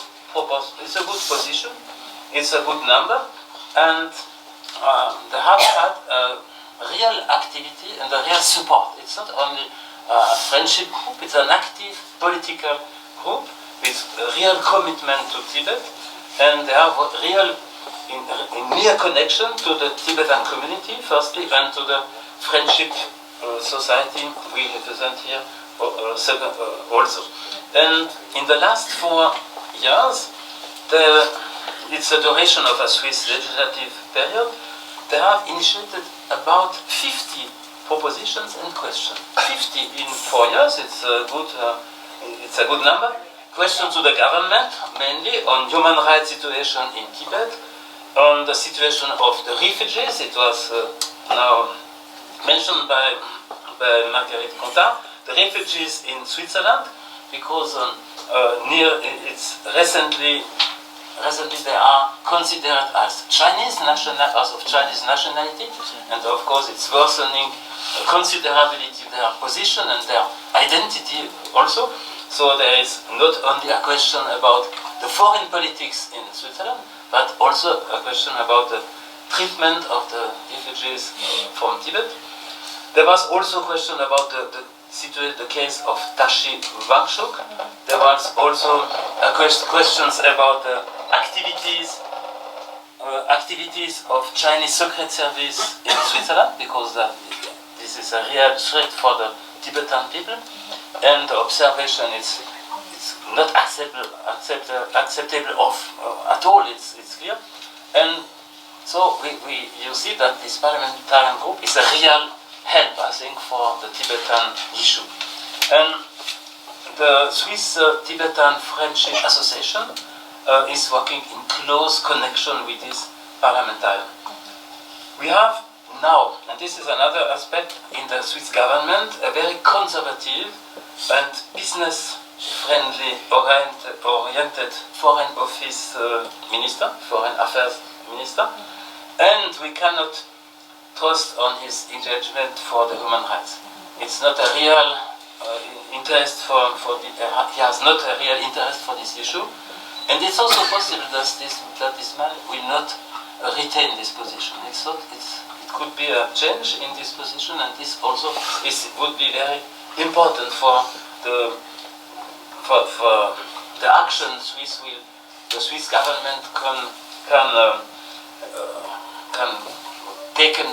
position, it's a good number, and they have had real activity and a real support. It's not only a friendship group, it's an active political group with a real commitment to Tibet, and they have a real in near connection to the Tibetan community, firstly, and to the friendship society we represent here also. And in the last 4 years, it's a duration of a Swiss legislative period, they have initiated about 50 propositions and questions. 50 in 4 years, it's a good number. Questions to the government, mainly on human rights situation in Tibet, on the situation of the refugees. It was now mentioned by Marguerite Contat, the refugees in Switzerland, because recently they are considered as of Chinese nationality, and of course it's worsening considerably their position and their identity also. So there is not only a question about the foreign politics in Switzerland, but also a question about the treatment of the refugees from Tibet. There was also a question about the case of Tashi Wangchuk. There was also questions about the activities of Chinese Secret Service in Switzerland, because this is a real threat for the Tibetan people, and the observation is not acceptable at all. It's clear, and so you see that this parliamentarian group is a real help, I think, for the Tibetan issue. And the Swiss Tibetan Friendship Association is working in close connection with this parliamentarian. We have now, and this is another aspect in the Swiss government, a very conservative and business-friendly oriented foreign office minister, foreign affairs minister, and we cannot trust on his engagement for the human rights. It's not a real interest he has not a real interest for this issue, and it's also possible that this man will not retain this position. It could be a change in this position, and this also would be very important for the action the Swiss government can taken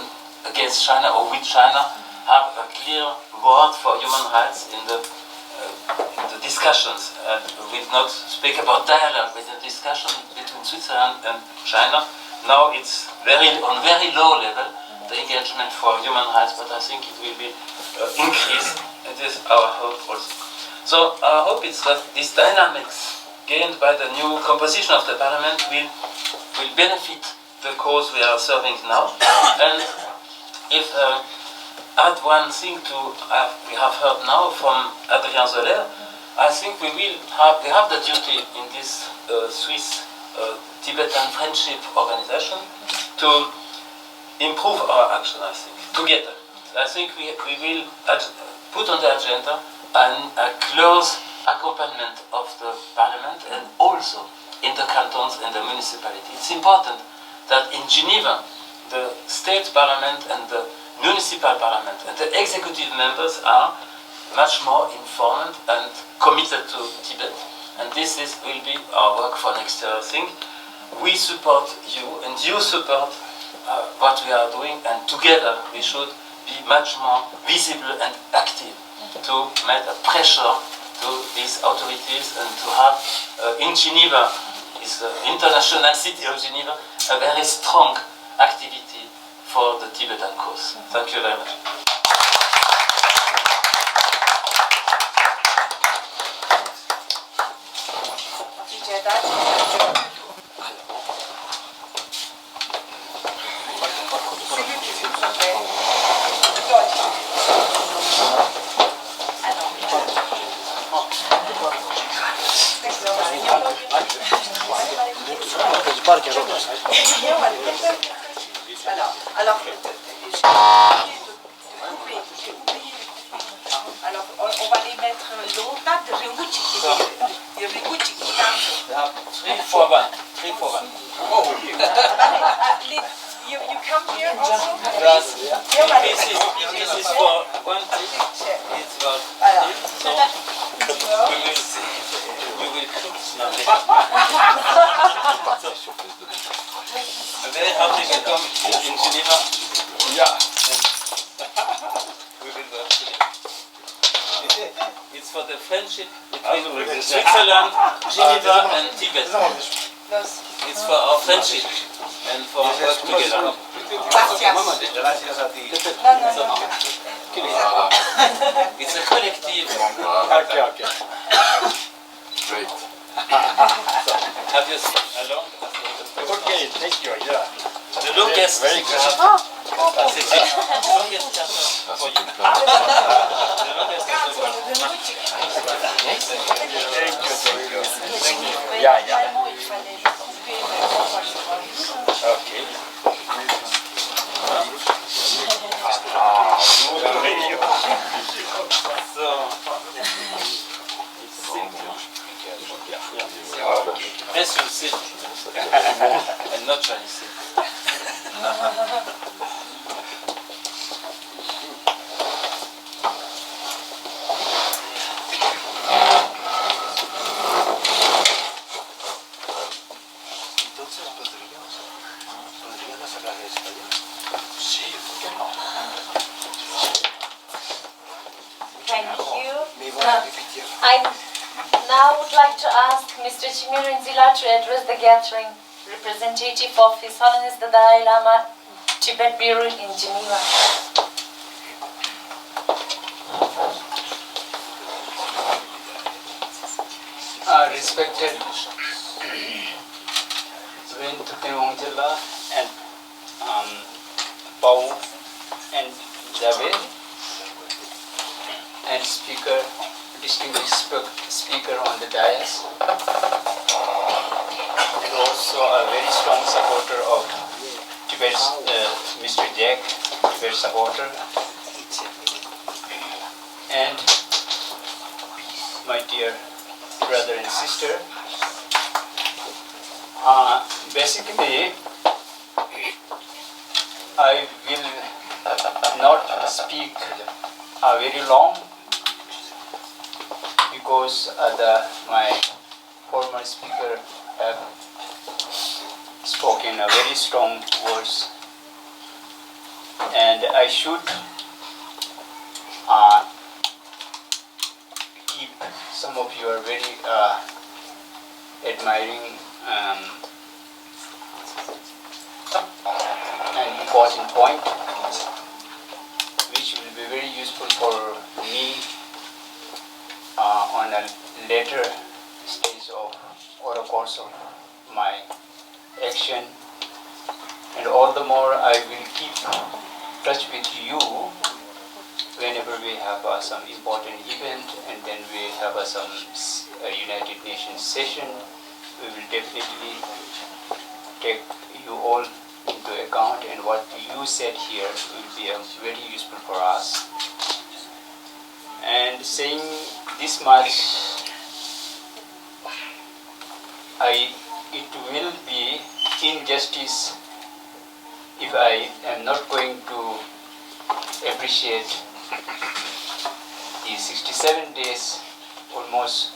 against China or with China, have a clear word for human rights in the discussions. We not speak about dialogue, but the discussion between Switzerland and China. Now it's on very low level, the engagement for human rights, but I think it will be increased. It is our hope also. So our hope is that these dynamics gained by the new composition of the parliament will benefit the cause we are serving now. And if add one thing we have heard now from Adrien Zoller, I think we have the duty in this Swiss Tibetan Friendship Organization to improve our action, I think, together. I think we will put on the agenda a close accompaniment of the parliament and also in the cantons and the municipality. It's important that in Geneva, the state parliament and the municipal parliament and the executive members are much more informed and committed to Tibet. And this will be our work for next year, I think. We support you and you support what we are doing, and together we should be much more visible and active to make a pressure to these authorities and to have in Geneva, is the international city of Geneva, a very strong activity for the Tibetan cause. Thank you very much. Alors, on va les mettre longtemps de Ringuchi. Three for one. You come here also? Yes. This is for one thing. It's for you will cook now. I'm very happy to come in Geneva. Yeah. We will work together. It's for the friendship between Switzerland, Geneva and Tibet. It's for our friendship and for work together. It's a collective. Okay. Great. Have you along? Okay, thank you. Yeah. The longest. Very good. The longest chapter for you. The longest chapter for you. Thank you. Yeah. Okay. So, it's simple. not Chinese. Entonces podríamos hablar español. Sí, ¿por qué no? Thank you. Me voy a repetir. I now would like to ask Mr. Chimirin Zila to address the gathering, representative of His Holiness the Dalai Lama Tibet Bureau in Geneva. Respected Thubten Wangchen and Pau and Javed and distinguished speaker on the dais, and also a very strong supporter of Tibet's Mr. Jack, Tibet supporter, and my dear brother and sister. Basically, I will not speak very long because my former speaker have spoken a very strong words, and I should keep some of you are very admiring an important point which will be very useful for me on a later stage of or a course of my action, and all the more I will keep touch with you whenever we have some important event, and then we have some United Nations session. We will definitely take you all into account, and what you said here will be very useful for us. And saying this much, it will be injustice if I am not going to appreciate the 67 days almost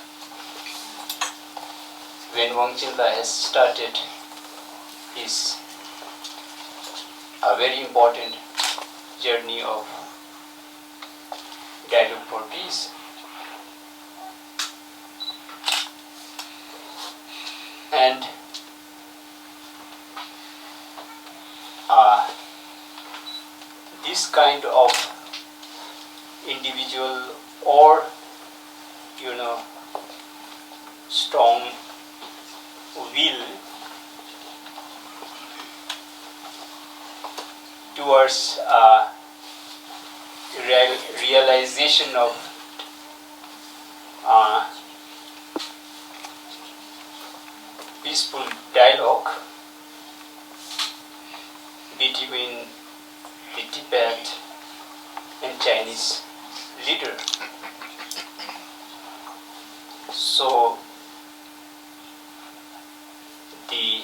when Wangchen has started his a very important journey of dialogue for peace. And this kind of individual or strong will towards realization of peaceful dialogue between the Tibet and Chinese leader. So the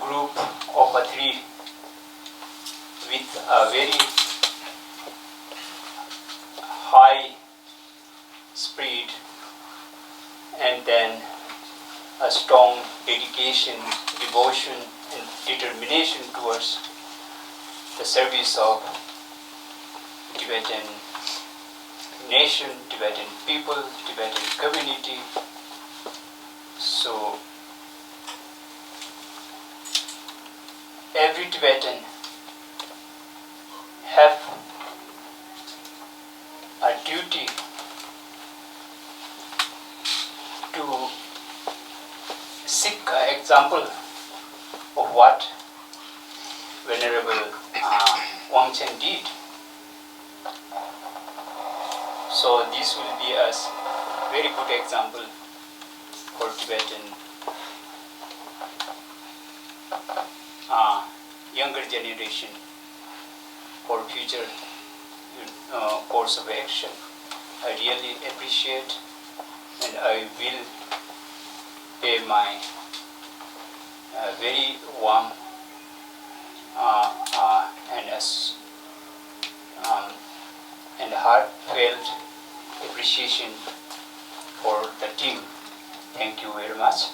group of three with a very high spirit and then a strong dedication, devotion and determination towards the service of Tibetan nation, Tibetan people, Tibetan community. So every Tibetan have a duty to seek an example of what Venerable Wangchen did. So this will be a very good example for Tibetan younger generation for future course of action. I really appreciate, and I will pay my very warm and heartfelt appreciation for the team. Thank you very much.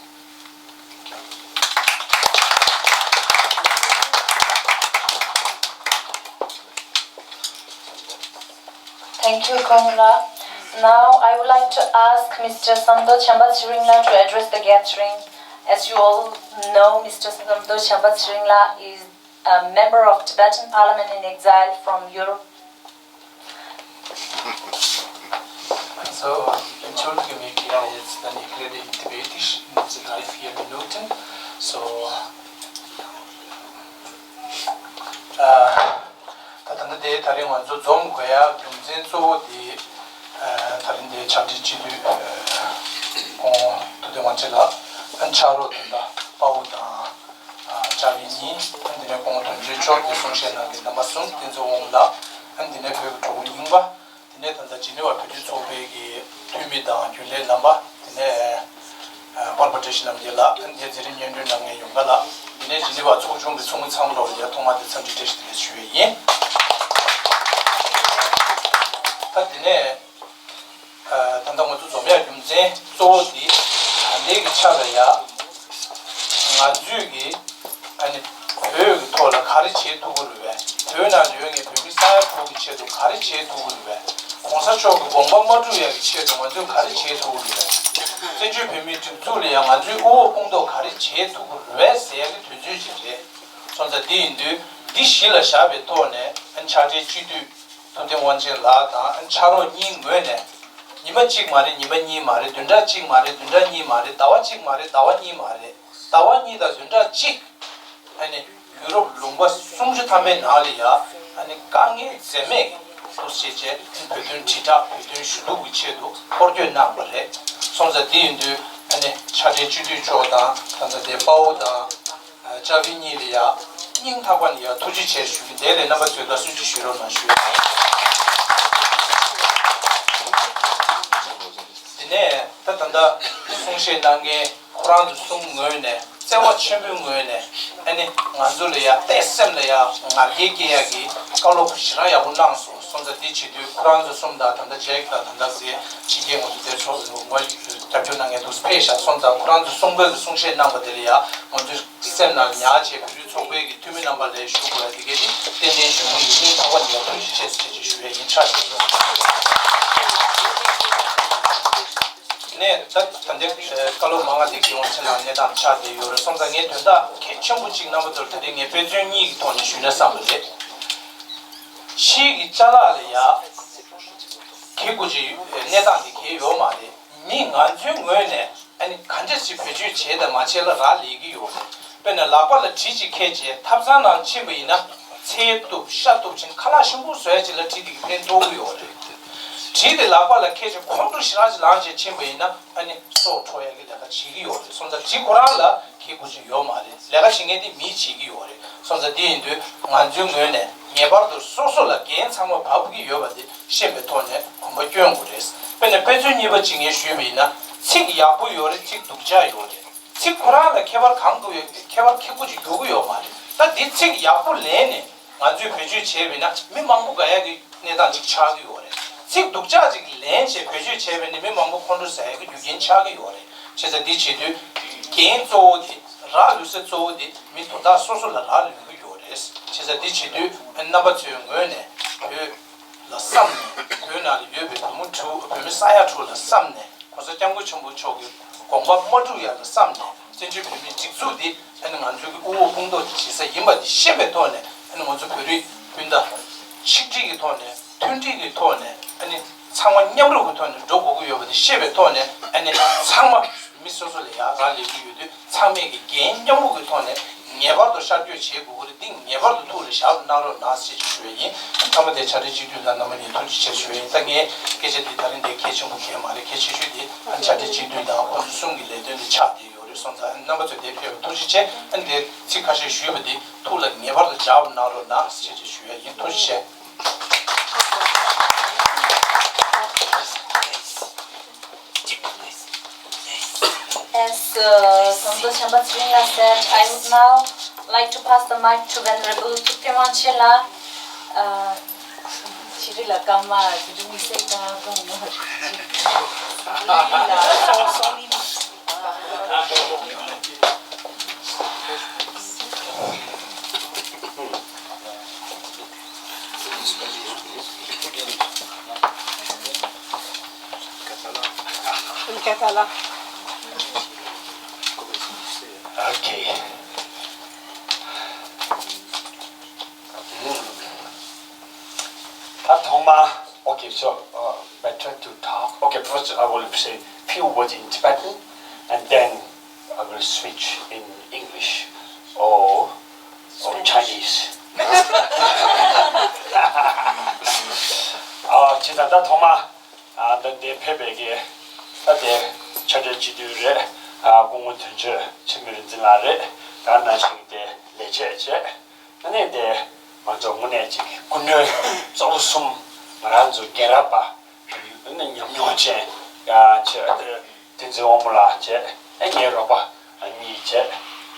Thank you, Kongla. Now I would like to ask Mr. Samdo Chambat Siringla to address the gathering. As you all know, Mr. Samdo Chambat Siringla is a member of Tibetan Parliament in exile from Europe. So, entschuldige mich, ja, jetzt dann ich rede in Tibetisch in diese 3-4 Minuten. So, 다른 데 다른 완전 좀 거야 경쟁소 디 다른 데 차지지도 도대 완전라 안차로 된다 바우다 자비니 안디네 공동체 쪽에 손실나게 남았음 된소온다 안디네 그 좋은 인과 디네 단다 지네와 표지 소배기 투미다 줄레 남바 디네 participation 남들라 안디 지린 연륜 남게 용가라 디네 지네와 초중의 총을 참으로 이제 통화대 선지되시는 주의에 다디네 단당모도 좀야 좀제 조디 내기 차가야 아주기 아니 그 토라 가르치 도구를 왜tö나 유형의 벽이 쌓여 보기 치에도 가르치 도구를 왜 공사 쪽 공방모주의 치에도 먼저 가르치 도구를 왜 제주 변미 중조리야 아주 오 공도 가르치 도구를 왜 세야기 되주지게 손자 디인도 디실라 샤베 토네 안차제 지도 도대 원진 라다 안차로 닝외네 니만 직 말이 니만 니 말이 된다 직 말이 된다 니 말이 다와 직 말이 다와 니 말이 다와니다 된다 직 아니 유럽 롱바 숨지 타면 나리야 아니 강에 제메 소시제 표준 지다 표준 수도 위치에도 포르죠 나버래 손자 디인도 아니 차제 주도 조다 단자대 바오다 자비니리아 닝타관이야 도지 제수기 내내 나가 죄다 수지 쉬러나 쉬어 네, 다단다 송시난게 코란도 송거네. 세와 쳔병거네. 아니, 만줄이야, 떼셈래야, 나게게야기, 깔로프시라야 운랑소. 손자 디치도 코란도 송다 단다 제익다 단다지 지게모도 대초도 뭐 답변하게도 스페셜 손자 코란도 송거 송시난거들이야. 먼저 셈나 냐제 그 초배기 투미난 발에 쇼고야 되게지. 텐덴시 무이 타관이야. 도시 제스지 쉬에 인차시. 네, 단대 칼로 망아되기 원천한 내단 차대 요를 성장에 된다. 개천부 직나무들 들이 배준이 돈이 쉬는 삼을래. 시기 짜라래야. 개구지 내단이 개요 말이. 민안중외네. 아니 간제시 배주 제다 마체라 라리기요. 근데 라발의 지지케지 탑산한 치부이나 세도 샤도 진 칼라신부 써야지를 지디 펜도고요. 지대 라발의 케지 콘도시라지 라지 치부이나 아니 소토야게 내가 지기요. 손자 지고라라 기구지 요 말이. 내가 신게디 미지기요래. 손자 디인도 안중외네. 예바도 소소라 괜찮아 바부기 요바디 셰베토네 뭐 교용고레스. 근데 배준이버 징에 쉬비나 책이야 보여래 책 독자요래. 책 고라라 개발 강도에 개발 키구지 요고요 말이. 나네 책이 야불래네. 아주 배주 제비나 미망부가야기 내다 직차기 요래. 책 독자직 렌제 배주 제비나 미망부 콘도사야기 유긴 차기 요래. 제가 디치도 개인조디 라루스 조디 미토다 소소라 라루 요래스. 제가 디치도 엔나바 쮸응ö네. 그 라삼 그나리 예베 너무 초 배미 쌓야 초라 삼네. 그래서 장구 전부 저기 공부 모두야 삼네. 진주 배미 직수디 하는 안 저기 오 공도 지서 임바디 셰베 돈네. 하는 먼저 별이 된다. 식지기 돈네. 튼지기 돈네. 아니 상황 냠으로 돈네. 저거고 요버디 셰베 돈네. 아니 상마 미소소리야 갈리비유도 상매기 개념고 돈네. 예바도 샤디오 제고를 딩 예바도 토를 샤브 나로 나시 주의에 아마데 차리지도다 남이 토지 제수에 땅에 계제디 다른 데 계정 무게 말에 계시주디 안 차리지도다 고수송기 레드니 차디 요리 선자 남바도 대표 토지체 근데 지카시 주의버디 토를 예바도 잡 나로 나시 주의에 이 토지체 As Samdech Chambatsringa said, I would now like to pass the mic to Venerable Thubten Wangchen. Chirila Kama, Jumi Seka, Okay. Okay, so better to talk. Okay, first I will say few words in Tibetan, and then I will switch in English or Chinese. 지난다 도마 내 패백에 어때 저절지들에 공원 들저 친구들한테 단나싱데 레제제 근데 먼저 문에지 군을 소숨 말한주 게라바 근데 염려제 야저 된저오물라 제 애니로바 아니 제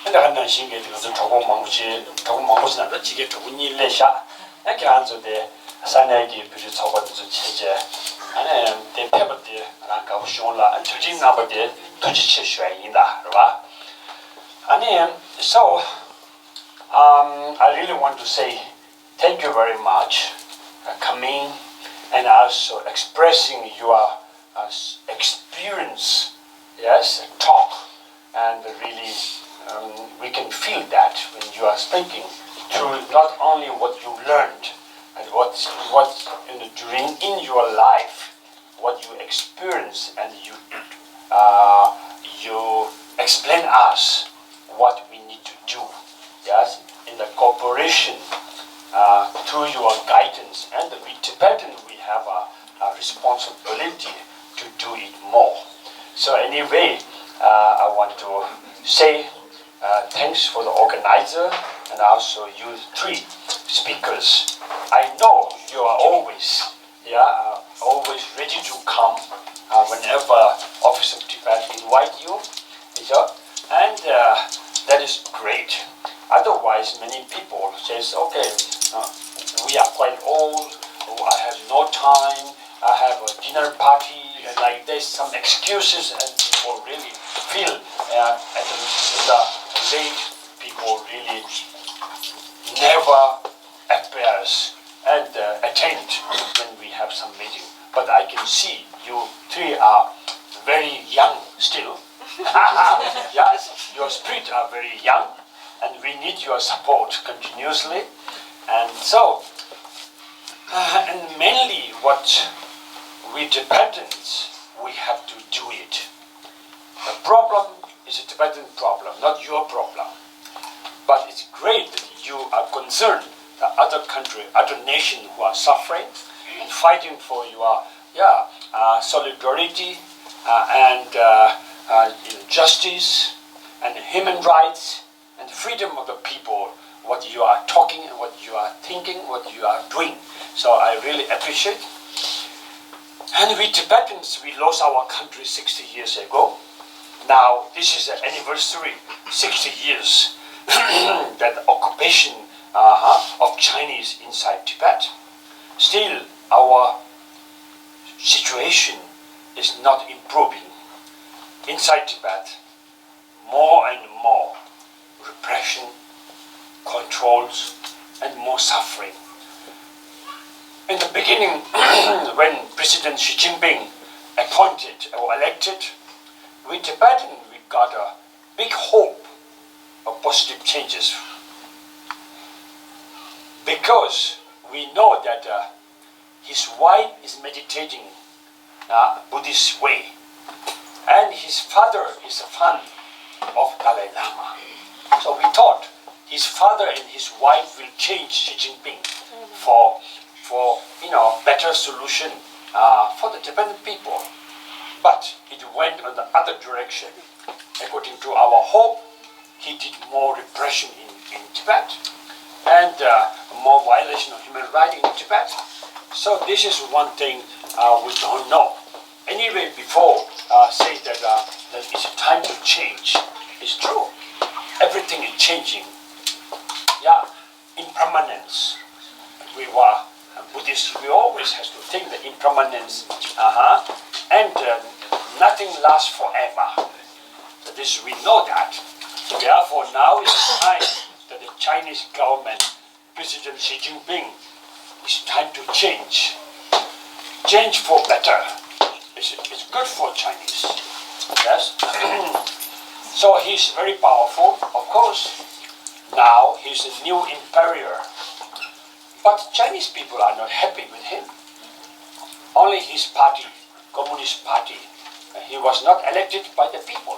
근데 한번 신게 되어서 조금 망고지나도 지게 조금 일내샤 이렇게 앉아대 산에기 비리 저거도 체제 아니 대패버들 아까 오쇼라 저진 나버들 두지체 쉐인다 그봐 아니 so I really want to say thank you very much for coming and also expressing your experience, yes, talk, and really we can feel that when you are speaking through not only what you learned and what during in your life, what you experience, and you explain us what we need to do, yes, in the cooperation through your guidance, and we Tibetan we have a responsibility to do it more. So anyway, I want to say thanks for the organizer and also you three speakers. I know you are always ready to come whenever Office of Tibet invite you, and that is great. Otherwise, many people says, okay, we are quite old, I have no time, I have a dinner party, and like there's some excuses, and people really feel in the late, people really never appears and attend when we have some meeting. But I can see you three are very young still. Yes, your spirit are very young, and we need your support continuously. And so, and mainly what we Tibetans, we have to do it. The problem is a Tibetan problem, not your problem. But it's great that you are concerned that other country, other nations who are suffering and fighting for your solidarity and justice and human rights and freedom of the people, what you are talking and what you are thinking, what you are doing. So I really appreciate. And we Tibetans, we lost our country 60 years ago. Now this is the anniversary, 60 years that occupation of Chinese inside Tibet. Still, our situation is not improving. Inside Tibet, more and more repression, controls, and more suffering. In the beginning, when President Xi Jinping appointed or elected, we Tibetans, we got a big hope of positive changes. Because we know that his wife is meditating Buddhist way, and his father is a fan of Dalai Lama. So we thought his father and his wife will change Xi Jinping for better solution for the Tibetan people. But it went on the other direction. According to our hope, he did more repression in Tibet and more violation of human rights in Tibet. So this is one thing we don't know. anyway before say that it's time to change. It's true. Everything is changing. Yeah, impermanence. We were Buddhists. We always have to think the impermanence. And nothing lasts forever. So this we know that. Therefore, now is the time that the Chinese government, President Xi Jinping, it's time to change. Change for better. It's good for Chinese. Yes. So he's very powerful, of course. Now he's a new emperor. But Chinese people are not happy with him. Only his party, Communist Party, he was not elected by the people.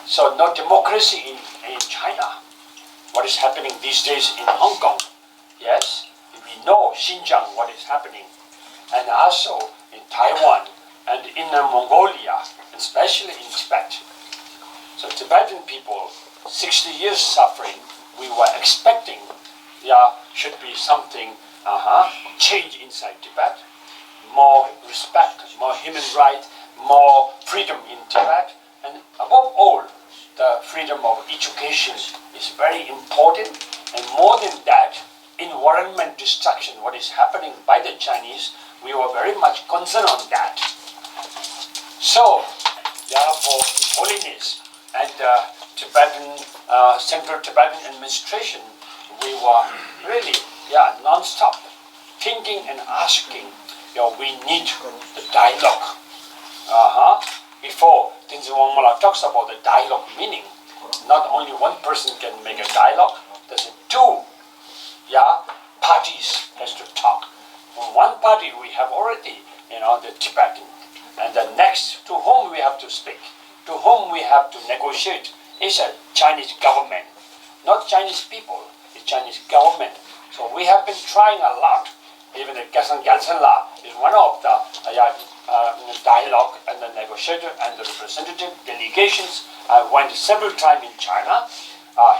So no democracy in China. What is happening these days in Hong Kong? Yes, we know Xinjiang, what is happening. And also in Taiwan and Inner Mongolia, and especially in Tibet. So Tibetan people, 60 years suffering, we were expecting should be something change inside Tibet. More respect, more human rights, more freedom in Tibet, and above all, the freedom of education is very important. And more than that, environment destruction, what is happening by the Chinese, we were very much concerned on that. So, therefore, His Holiness and Tibetan, Central Tibetan administration, we were really, non-stop thinking and asking, we need the dialogue. Before, Tenzin Wangyal talks about the dialogue meaning. Not only one person can make a dialogue, there's two parties has to talk. From one party we have already, the Tibetan. And the next, to whom we have to speak, to whom we have to negotiate, is a Chinese government. Not Chinese people, the Chinese government. So we have been trying a lot. Even the Gelsen-La is one of the dialogue and the negotiator and the representative delegations. I went several times in China.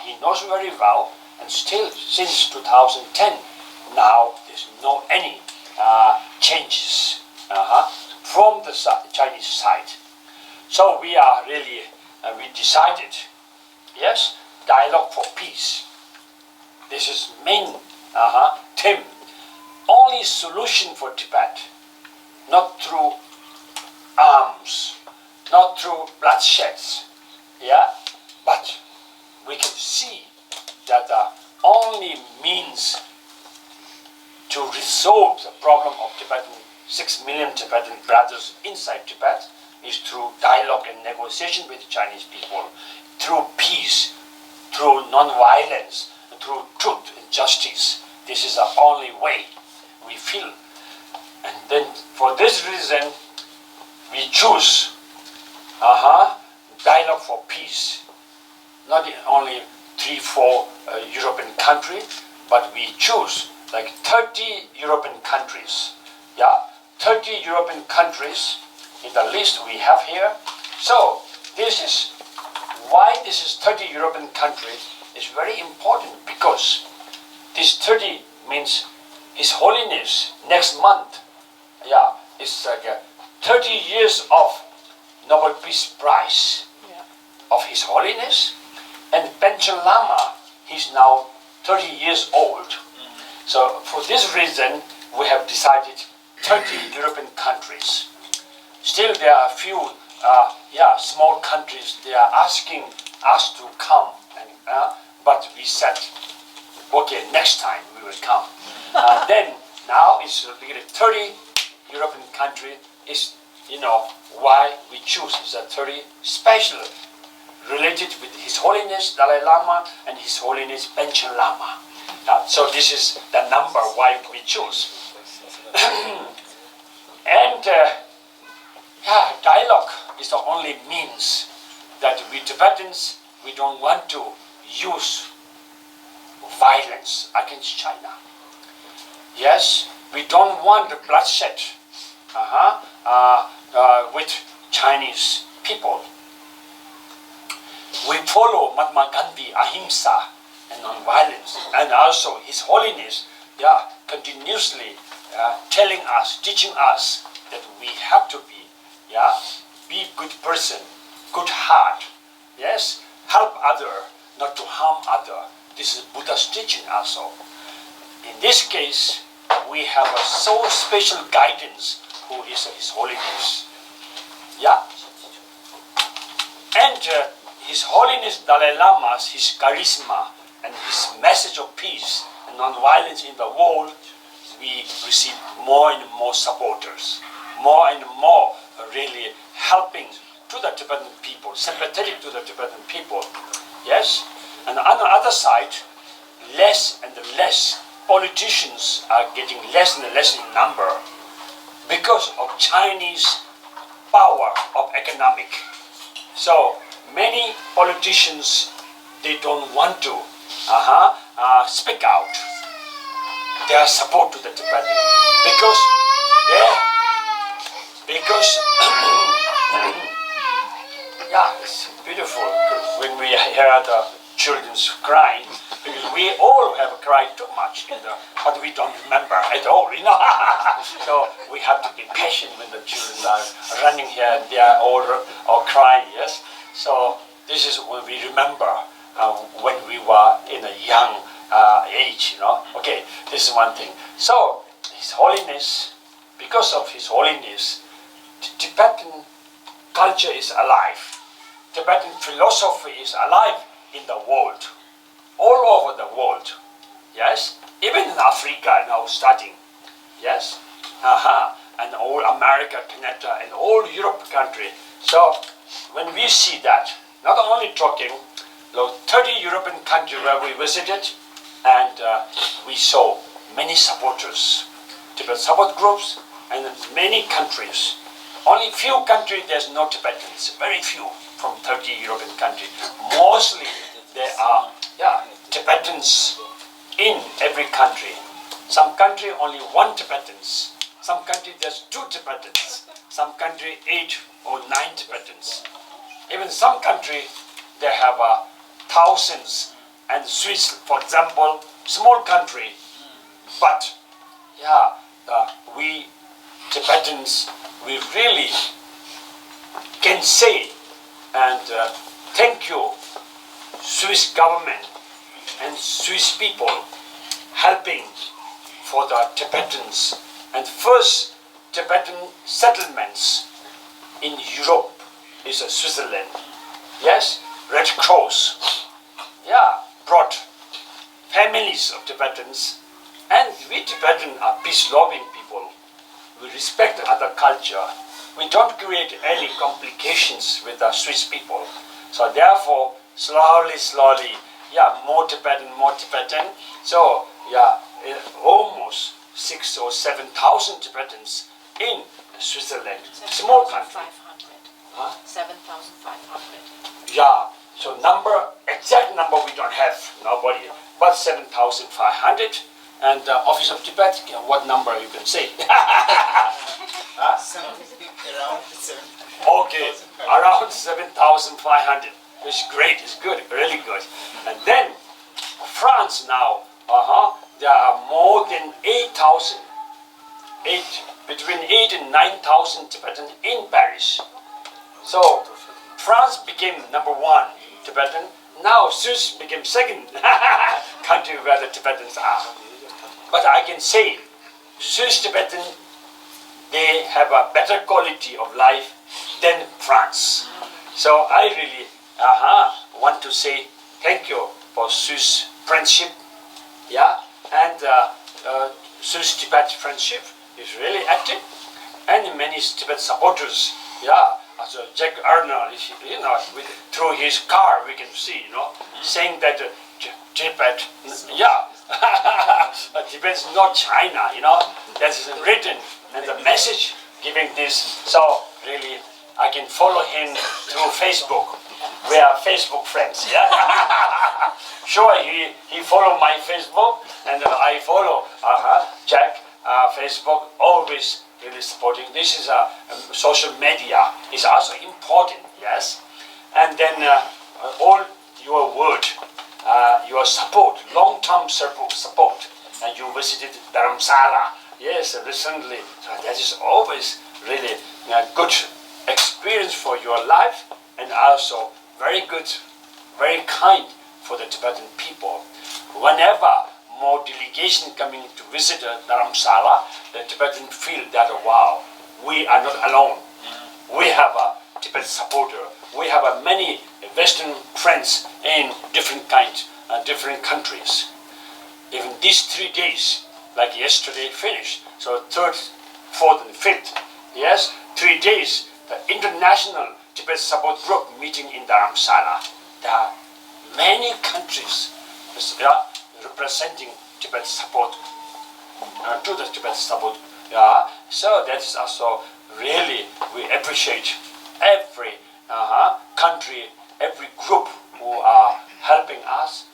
He knows very well, and still since 2010, now there's no any changes from the Chinese side. So we are really, we decided, yes, dialogue for peace. This is main theme. Only solution for Tibet, not through arms, not through bloodsheds, but we can see that the only means to resolve the problem of Tibetan, 6 million Tibetan brothers inside Tibet is through dialogue and negotiation with the Chinese people, through peace, through non-violence, through truth and justice. This is the only way we feel. And then for this reason, we choose dialogue for peace. Not only 3-4 European countries, but we choose like 30 European countries. 30 European countries in the list we have here. So this is why this is 30 European countries is very important, because this 30 means His Holiness next month, it's like 30 years of Nobel Peace Prize of His Holiness, and Panchen Lama, he's now 30 years old. So for this reason, we have decided 30 European countries. Still, there are a few, small countries. They are asking us to come, and but we said, okay, next time we will come. Then now it's really 30 European countries. Is why we choose is a 30 special related with His Holiness Dalai Lama and His Holiness Panchen Lama. So this is the number why we choose. And dialogue is the only means that we Tibetans, we don't want to use violence against China. Yes, we don't want the bloodshed with Chinese people. We follow Mahatma Gandhi, ahimsa, and non-violence, and also His Holiness, continuously telling us, teaching us that we have to be yeah, be good person, good heart, yes, help other, not to harm other. This is Buddha's teaching also. In this case, we have a so special guidance who is His Holiness. Yeah? And His Holiness Dalai Lama's, his charisma and his message of peace and non-violence in the world, we receive more and more supporters, more and more really helping to the Tibetan people, sympathetic to the Tibetan people. Yes? And on the other side, less and less politicians are getting less and less in number because of Chinese power of economic. So many politicians, they don't want to speak out their support to the Tibetan because yeah, it's beautiful when we hear the children's crying, because we all have cried too much, but we don't remember at all, So we have to be patient when the children are running here and they are all crying, yes. So this is when we remember when we were in a young age, Okay, this is one thing. So His Holiness, because of His Holiness, Tibetan culture is alive. Tibetan philosophy is alive in the world, all over the world, yes, even in Africa now starting, yes, and all America, Canada, and all Europe country. So when we see that, not only talking, 30 European countries where we visited, and we saw many supporters, Tibetan support groups, and many countries. Only few countries there's no Tibetans, very few from 30 European countries. Mostly there are Tibetans in every country. Some country only 1 Tibetans. Some country there's 2 Tibetans. Some country 8 or 9 Tibetans. Even some country they have thousands. And Swiss, for example, small country, but we Tibetans, we really can say and thank you, Swiss government and Swiss people helping for the Tibetans. And first Tibetan settlements in Europe is Switzerland. Yes, Red Cross, brought families of Tibetans, and we Tibetans are peace-loving people. We respect other culture. We don't create any complications with the Swiss people. So therefore, slowly, more Tibetan. So almost 6,000 or 7,000 Tibetans in Switzerland, small country. 7,500. Yeah. So exact number we don't have, nobody, but 7,500. And Office of Tibet, what number you can say? Around 7,000. Okay, around 7,500. It's great, it's good, really good. And then France now, there are more than 8,000, between 8 and 9,000 Tibetans in Paris. So France became number 1 Tibetan. Now Swiss became second country where the Tibetans are. But I can say, Swiss Tibetan, they have a better quality of life than France. So I really want to say thank you for Swiss friendship, and Swiss Tibet friendship is really active, and many Tibet supporters, So Jack Arnold, through his car we can see, saying that Tibet, Tibet is not China, that is written, and the message giving this. So really, I can follow him through Facebook. We are Facebook friends, Sure, he follow my Facebook, and I follow Jack Facebook, always really supporting. This is social media is also important, yes. And then all your word, your support, long-term support, and you visited Dharamsala, yes, recently. So that is always really good experience for your life, and also very good, very kind for the Tibetan people. Whenever more delegation coming to visit Dharamsala, the Tibetan feel that, wow, we are not alone. We have a Tibetan supporter. We have many Western friends in different kinds, different countries. Even these 3 days, like yesterday finished, so 3rd, 4th, and 5th, yes, 3 days, the International Tibet Support Group meeting in Dharamsala. There are many countries representing Tibet support to the Tibet support. Yeah, so that is also really, we appreciate every country, every group who are helping us.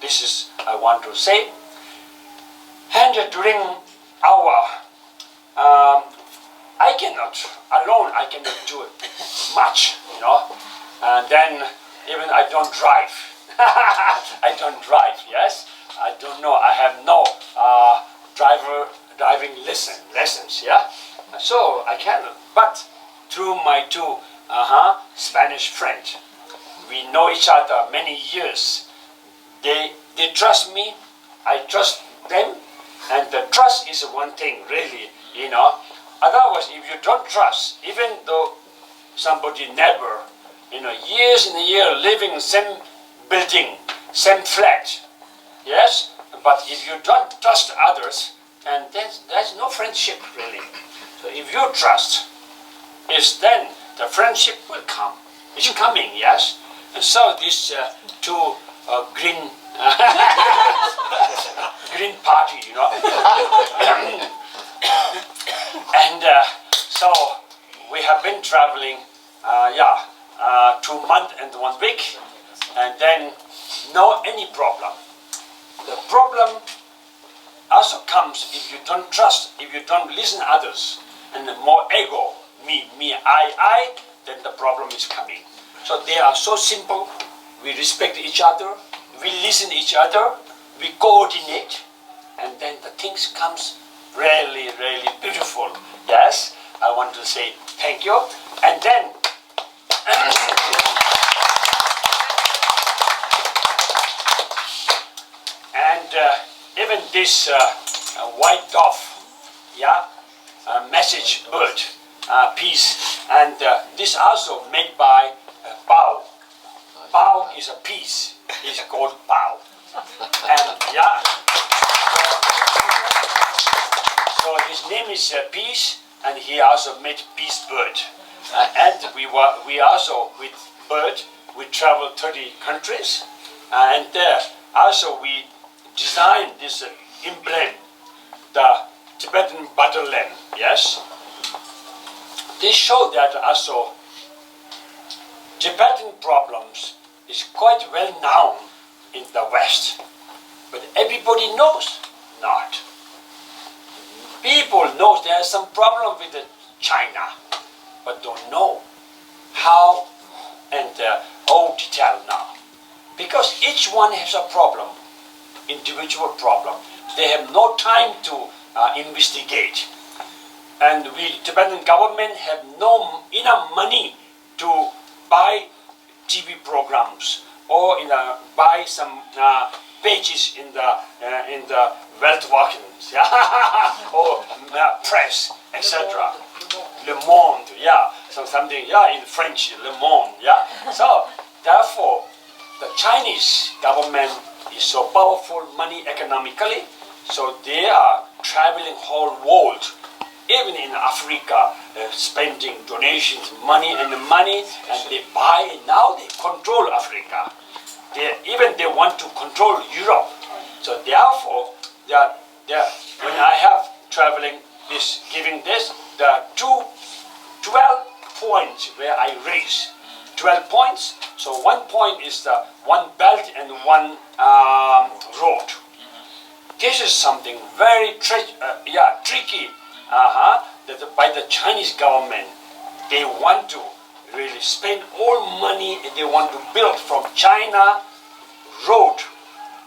This is I want to say. And during our, I cannot alone. I cannot do it much, you know. And then even I don't drive. I don't drive. Yes, I don't know. I have no driving lessons. Yeah, so I cannot. But through my two Spanish friends, we know each other many years. They trust me. I trust them, and the trust is one thing really. You know. Otherwise, if you don't trust, even though somebody never, years and years living same building, same flat, yes. But if you don't trust others, and there's no friendship really. So if you trust, then the friendship will come. It's coming, yes. And so these two green green party, and so we have been traveling, 2 months and 1 week, and then no any problem. The problem also comes if you don't trust, if you don't listen to others, and the more ego, me, I, then the problem is coming. So they are so simple. We respect each other, we listen to each other, we coordinate, and then the things comes really, really beautiful. Yes, I want to say thank you. And then, even this white dove, message bird, piece, and this also made by Bao. Bao is a piece. It's called Bao. And so his name is Peace, and he also made Peace Bird. And we also with bird we traveled 30 countries, and also we designed this emblem, the Tibetan battle lamp. Yes, this show that also Tibetan problems is quite well known in the West, but everybody knows not. People know there is some problem with China, but don't know how and all detail now. Because each one has a problem, individual problem. They have no time to investigate. And we, Tibetan government, have no enough money to buy TV programs or buy some pages in the wealth walkings, or press, etc. Le Monde, so something, in French, Le Monde, So therefore, the Chinese government is so powerful, money economically, so they are traveling whole world, even in Africa, spending donations, money, and they buy, and now they control Africa. They want to control Europe. So therefore, when I have traveling giving this, there are 12 points where I raise 12 points. So 1 point is the one belt and one road. This is something very tricky. That by the Chinese government, they want to really spend all money, and they want to build from China road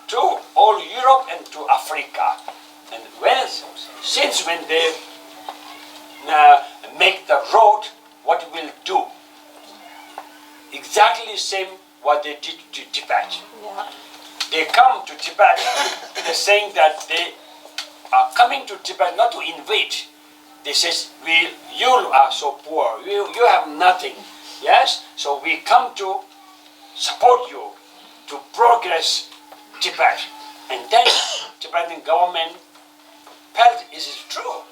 to all Europe and to Africa. And since when they make the road, what we'll do. Exactly the same what they did to Tibet. Yeah. They come to Tibet, they're saying that they are coming to Tibet not to invade. They say, you are so poor, you have nothing. Yes? So we come to support you to progress Tibet. And then Tibetan government felt it is true.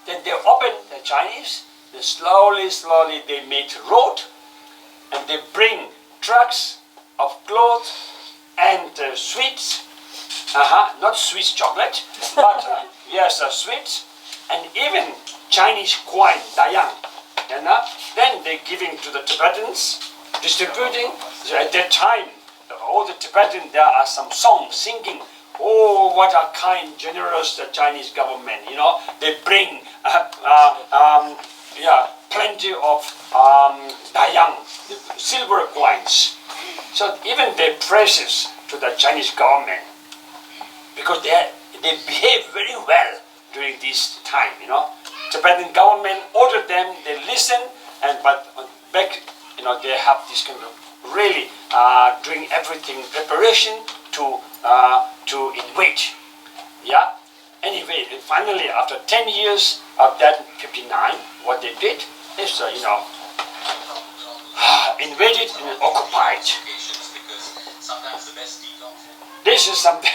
Then they opened the Chinese, they slowly they made road, and they bring trucks of clothes and sweets, not Swiss chocolate, but yes, sweets, and even Chinese coin, dayang. And then they giving to the Tibetans, distributing. So at that time, all the Tibetan, there are some songs singing. Oh, what a kind, generous the Chinese government. You know, they bring plenty of dayang, silver coins. So even they praises to the Chinese government because they behave very well during this time. You know, Tibetan government ordered them, they listen, but back, you know, they have this kind of really doing everything preparation to invade. Yeah. Anyway, finally, after 10 years of that 59, what they did is, invaded and occupied. This is something.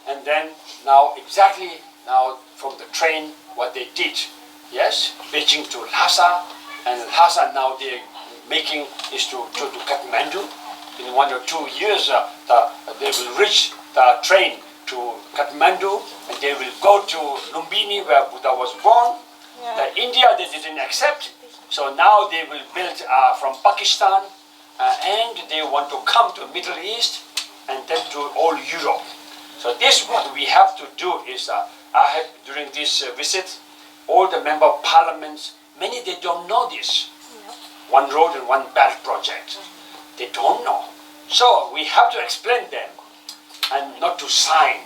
And then now from the train, what they did, yes, Beijing to Lhasa, and Lhasa now they're making is to Kathmandu. In 1 or 2 years, they will reach the train to Kathmandu, and they will go to Lumbini, where Buddha was born. Yeah. India, they didn't accept, so now they will build from Pakistan, and they want to come to Middle East, and then to all Europe. So this what we have to do is, I have during this visit, all the member of parliaments, many they don't know this. One road and one belt project. They don't know. So we have to explain them and not to sign.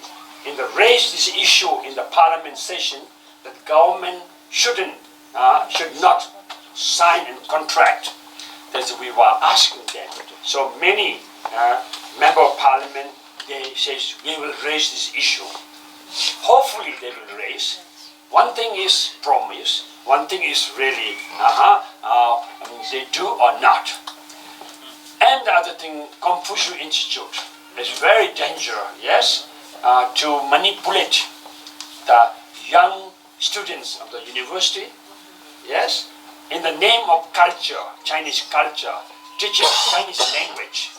Raise this issue in the parliament session that government should not sign and contract. That we were asking them. So many member of parliament, they say we will raise this issue. Hopefully they will raise. One thing is promise. One thing is really they do or not. And the other thing, Confucius Institute is very dangerous, yes, to manipulate the young students of the university, yes, in the name of culture, Chinese culture, teaching Chinese language,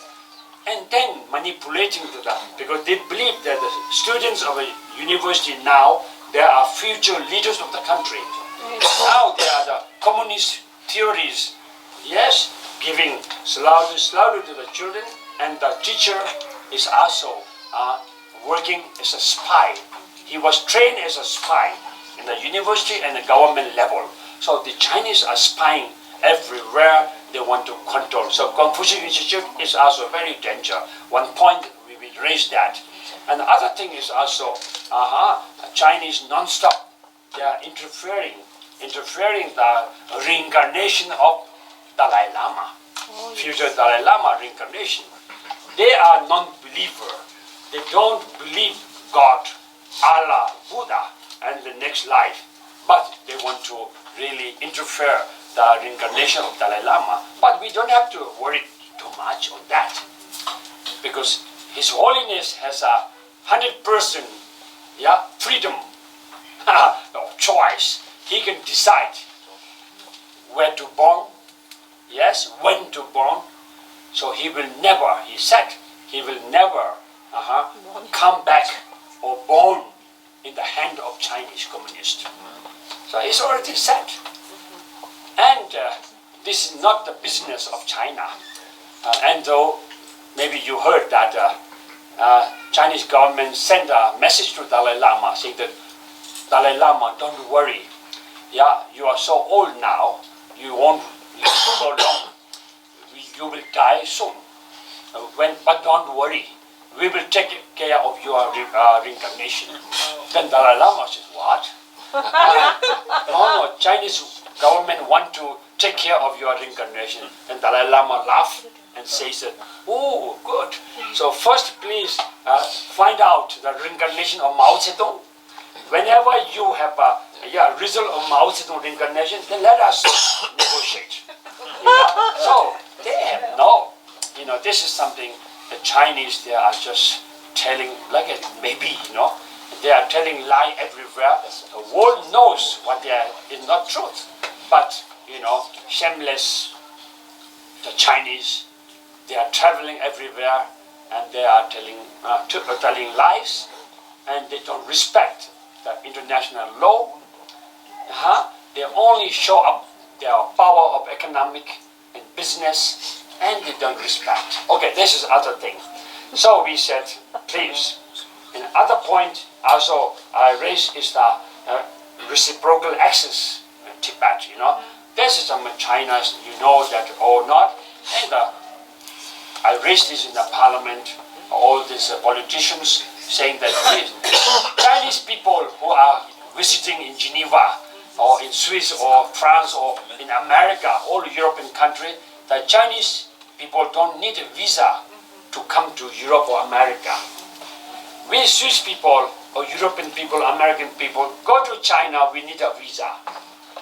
and then manipulating to them because they believe that the students of a university now, they are future leaders of the country. Now they are the communist theories, yes, giving slowly to the children, and the teacher is also working as a spy. He was trained as a spy in the university and the government level. So the Chinese are spying everywhere they want to control. So Confucius Institute is also very dangerous. One point we will raise that. And the other thing is also Chinese non-stop. They are interfering the reincarnation of Dalai Lama, future Dalai Lama reincarnation. They are non-believer. They don't believe God, Allah, Buddha, and the next life. But they want to really interfere the reincarnation of Dalai Lama. But we don't have to worry too much on that. Because His Holiness has 100% freedom of choice. He can decide where to born, yes, when to born. So he will never, he said, he will never come back or born in the hand of Chinese communists. So it's already said. And this is not the business of China. And though maybe you heard that Chinese government sent a message to Dalai Lama saying that Dalai Lama, don't worry. Yeah, you are so old now, you won't live so long. You will die soon. But don't worry, we will take care of your reincarnation. Then Dalai Lama says, what? No, Chinese government want to take care of your reincarnation. And Dalai Lama laughed and says, oh, good. So first, please find out the reincarnation of Mao Zedong. Whenever you have a result of Mao Zedong reincarnation, then let us negotiate. So they have no. This is something the Chinese, they are just telling, like maybe, they are telling lie everywhere. The world knows what they are is not truth. But, shameless, the Chinese, they are traveling everywhere and they are telling lies, and they don't respect the international law. They only show up their power of economic and business, and they don't respect. Okay, this is other thing. So we said, please. And other point also I raised is the reciprocal access in Tibet. This is some China, you know that or not. And I raised this in the parliament. All these politicians saying that Chinese people who are visiting in Geneva or in Swiss or France or in America, all European countries, the Chinese people don't need a visa to come to Europe or America. We Swiss people or European people, American people, go to China, we need a visa.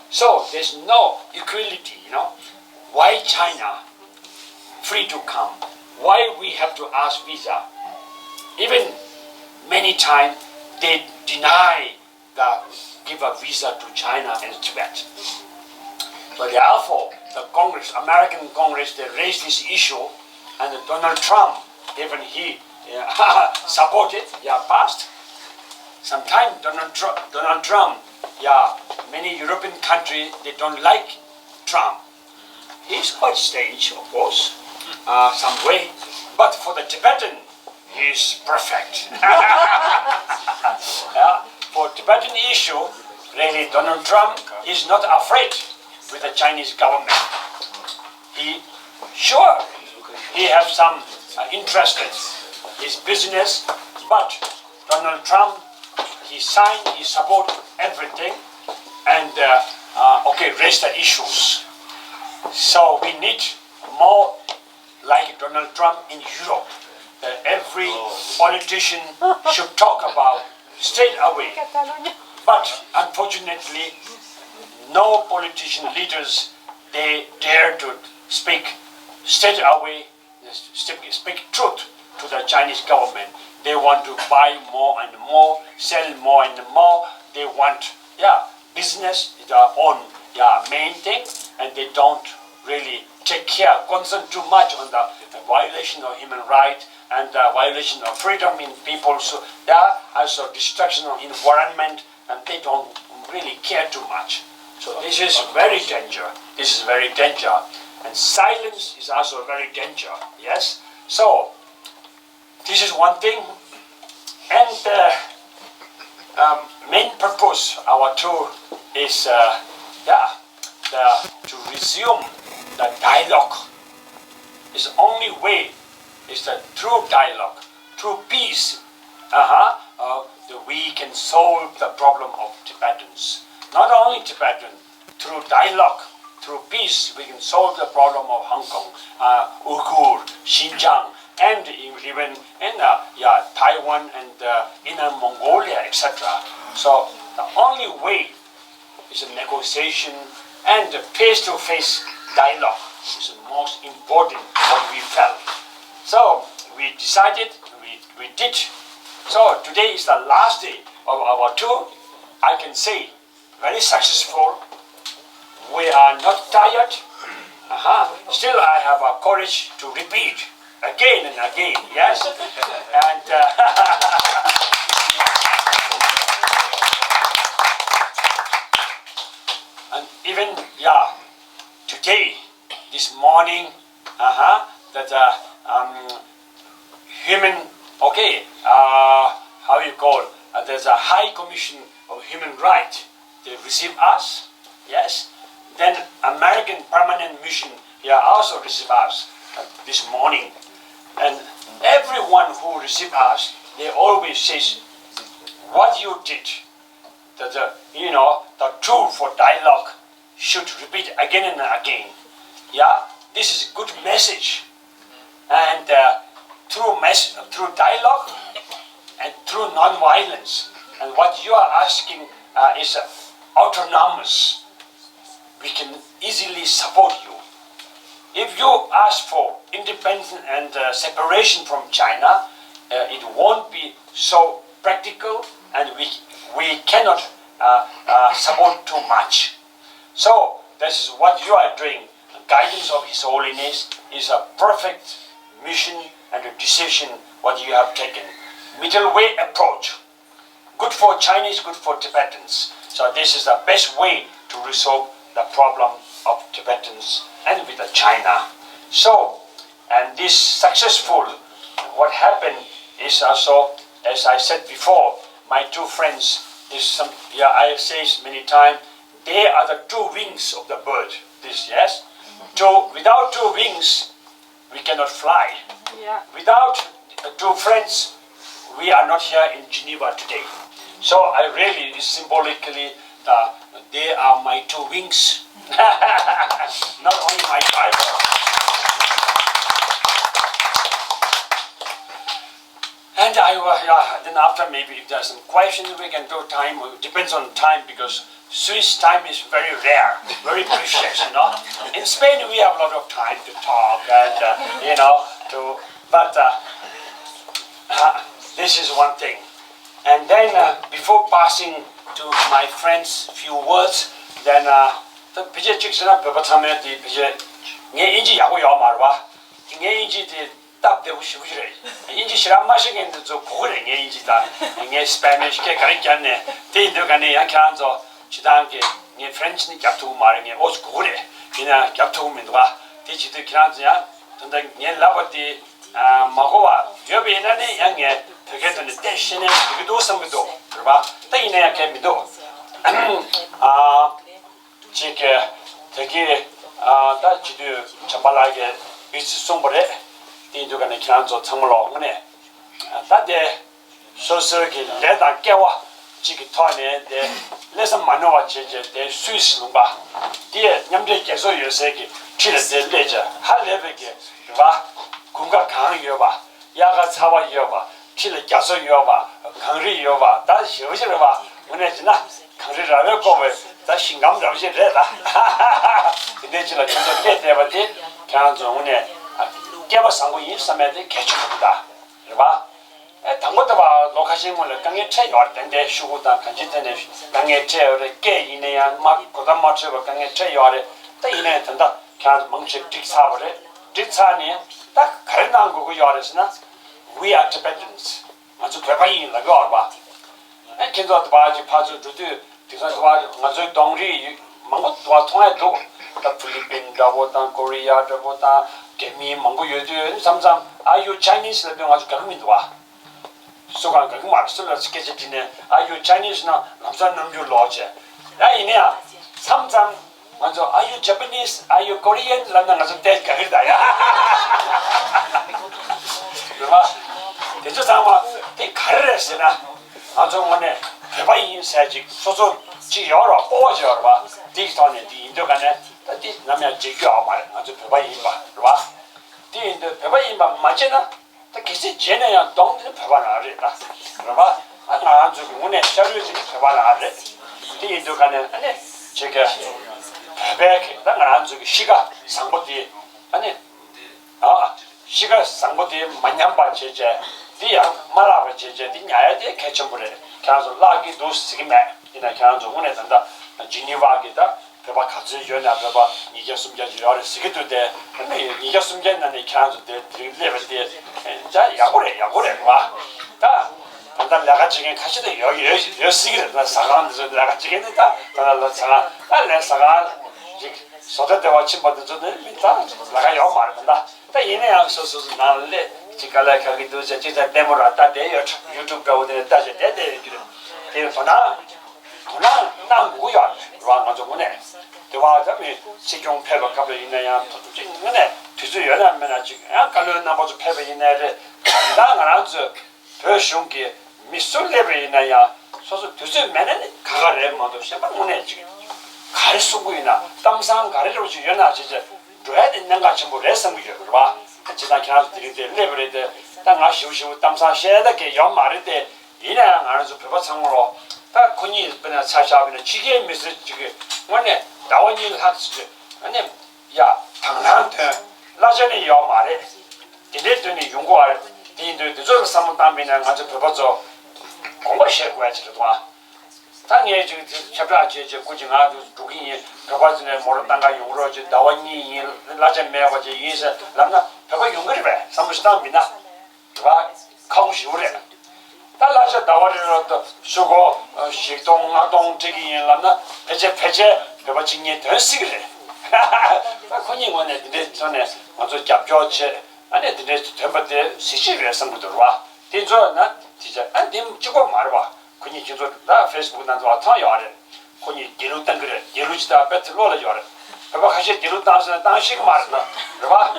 So there's no equality, Why China free to come? Why we have to ask visa? Even many times they deny give a visa to China and Tibet. But therefore, the Congress, American Congress, they raised this issue, and Donald Trump, even he supported, passed. Sometimes Donald Trump, many European countries, they don't like Trump. He's quite strange, of course, some way, but for the Tibetan, he's perfect. For Tibetan issue, really Donald Trump is not afraid with the Chinese government. He has some interest in his business, but Donald Trump, he signed, he support everything, and raise the issues. So we need more like Donald Trump in Europe. That every politician should talk about straight away. But unfortunately, no politician leaders, they dare to speak straight away, speak truth to the Chinese government. They want to buy more and more, sell more and more. They want, business is their own main thing, and they don't really take care, concentrate too much on the violation of human rights and the violation of freedom in people. So there are also destruction of environment, and they don't really care too much. So this is very dangerous. This is very dangerous. And silence is also very dangerous. Yes? So this is one thing. And the main purpose of our tour is to resume the dialogue. It's the only way is that through dialogue, through peace, we can solve the problem of Tibetans. Not only Tibetan, through dialogue, through peace, we can solve the problem of Hong Kong, Uyghur, Xinjiang, and even in Taiwan and Inner Mongolia, etc. So the only way is a negotiation and a face-to-face dialogue is the most important what we felt. So we decided, we did. So today is the last day of our tour. I can say very successful. We are not tired. Still I have a courage to repeat again and again, yes? And and even, today, this morning, that how you call, there's a High Commission of Human Rights. They receive us, yes? Then American Permanent Mission also receive us this morning. And everyone who receive us, they always say, what you did that the tool for dialogue should repeat again and again. Yeah, this is a good message, and through dialogue and through non-violence, and what you are asking is autonomous. We can easily support you. If you ask for independence and separation from China, it won't be so practical, and we cannot support too much. So this is what you are doing. The guidance of His Holiness is a perfect mission and a decision what you have taken. Middle way approach. Good for Chinese, good for Tibetans. So this is the best way to resolve the problem of Tibetans and with China. So, and this successful, what happened is also, as I said before, my two friends, I have said many times, they are the two wings of the bird. This, yes? Without two wings, we cannot fly. Yeah. Without two friends, we are not here in Geneva today. So I really, symbolically, they are my two wings. Not only my driver. And then after maybe if there's some questions we can do time. It depends on time because Swiss time is very rare, very precious, In Spain we have a lot of time to talk and but this is one thing. And then before passing to my friends few words, then the pije chiksana pebatame di pije nge inji yago yaw marwa nge inji di tapde ushibujire inji shiram mashingen zo kogre nge inji da nge Spanish ke karikyanne te indogane yakhanzo chidange nge French ni kyaptu mare nge os kogre kina kyaptu mindwa te chidu kiranzya tanda nge labati magowa yobenane yange 되게는 대신에 그도 섬기도 그봐 때이네 개미도 지게 되게 다 지도 잡발하게 비스 송벌에 뒤쪽에 기란조 정말로 그네 다데 소소하게 내다 깨와 지기 토안에 내 레슨 만나와 제제 내 스위스는 봐 뒤에 냠제 계속 요새기 치를 내자 할래베게 그봐 군가 강이여 봐 야가 사와 이어 봐 치를 껴서 이어봐, 강리 이어봐, 다 쉬우시러 봐. 오늘 지나 강리라고 거면 다 신감 잡으시 되다. 근데 지나 진짜 내대버디 그냥 좀 오늘 깨버 상고 인사매들 개축다. 그봐. 당고도 봐. 로카싱을 강에 채 열 텐데 쉬고다 간지테네 강에 채를 깨 이내야 막 고단 맞춰 강에 채 열에 또 이내 된다. 그냥 멍식 직사버려. 직사니 딱 가르난 거고 열에서나 we are Tibetans. 아주 대박이 나가 봐. 근데 바지 파주 주도 디자인 봐. 아주 동리 망고 도와 통해 줘. 다 필리핀 가보다 코리아 가보다 개미 망고 요즘 삼삼 아유 Chinese 는 아주 강민도 와. 소강 그 말씀을 스케치지네. 아유 Chinese나 남산 남주 로제. 나 이내야 삼삼 먼저 아유 Japanese, 아유 Korean 라는 아주 대가리다야. 그러나 대저 상황 때 가르랬으나 아주 뭐네 대바이 인사지 소소 지 여러 뽑아져 봐. 디스톤에 디 인도간에 디 남야 지겨 말 아주 대바이 봐. 봐. 디 인도 대바이 봐 맞잖아. 다 계속 제네야 동네 배반하래다. 그러봐. 아주 오늘 자료지 배반하래. 디 인도간에 아니 제가 배백 난 아주 시가 상보디 아니 시가 상보디 만년바 제제 디야 말아봐 제제 디냐야 돼 개천불에 그래서 라기 도스기매 이나 그래서 오늘 된다 지니바기다 배바 같이 연야 배바 이게 숨겨지 여러 시기도 돼 근데 이게 숨겼는데 그래서 돼 레벨 자 야고래 와다 단단 내가 지금 같이도 여기 시기를 나 사람들 내가 지겠는다 나 사람 내 사람 소대대 와친 받는 저는 민다 나가 요 말한다 다 얘네 양소소 나를 지가라 가기도 제가 데모를 왔다 대 유튜브 가오데 다시 대대 그래 도나 무야 와가 좀네 대화 잡이 시종 패버 갑을 있나야 도둑진네 뒤주 연하면 아직 약간은 나머지 패버 있나래 간다 알아서 더凶게 미술레베 있나야 소소 두세 매는 가가래 뭐도 시방 문에 지금 갈 수구이나 땀상 가래로 주연아 진짜 줘야 되는 거 전부 레슨이죠 그봐 지난 기나서 드리는데 레벨에 땅 아쉬우시고 땀상 셔야게 연 말을 때 이랑 안에서 배바 상으로 다 군이 그냥 사샤비는 지게 미스 지게 뭐네 나원이 학습 아니 야 당나한테 라전에 여 말에 이랬더니 연구할 뒤도 저를 삼은 담비는 아주 배바죠 공부시에 구해지도 와 당에 지금 협약제 제 꾸준하도 두기 배바진에 모른단가 용으로 저 나원이 라전 매가지 이서 남나 배바 용거리 배 삼무시담비나 와 카우시우래 달라서 나와리로도 수고 식동 아동 저기 일라나 배제 배바 진이 던시그래 군이 원에 근데 전에 먼저 잡죠체 아니 근데 temperate situation 들어와 뒤져나 뒤져 안님 찍고 말봐 군이 뒤져 나 페이스북 난도 와타요 아래 군이 게루단 그래 게루지다 배틀로를 요래 그거 같이 게루다서 당식 말나 그봐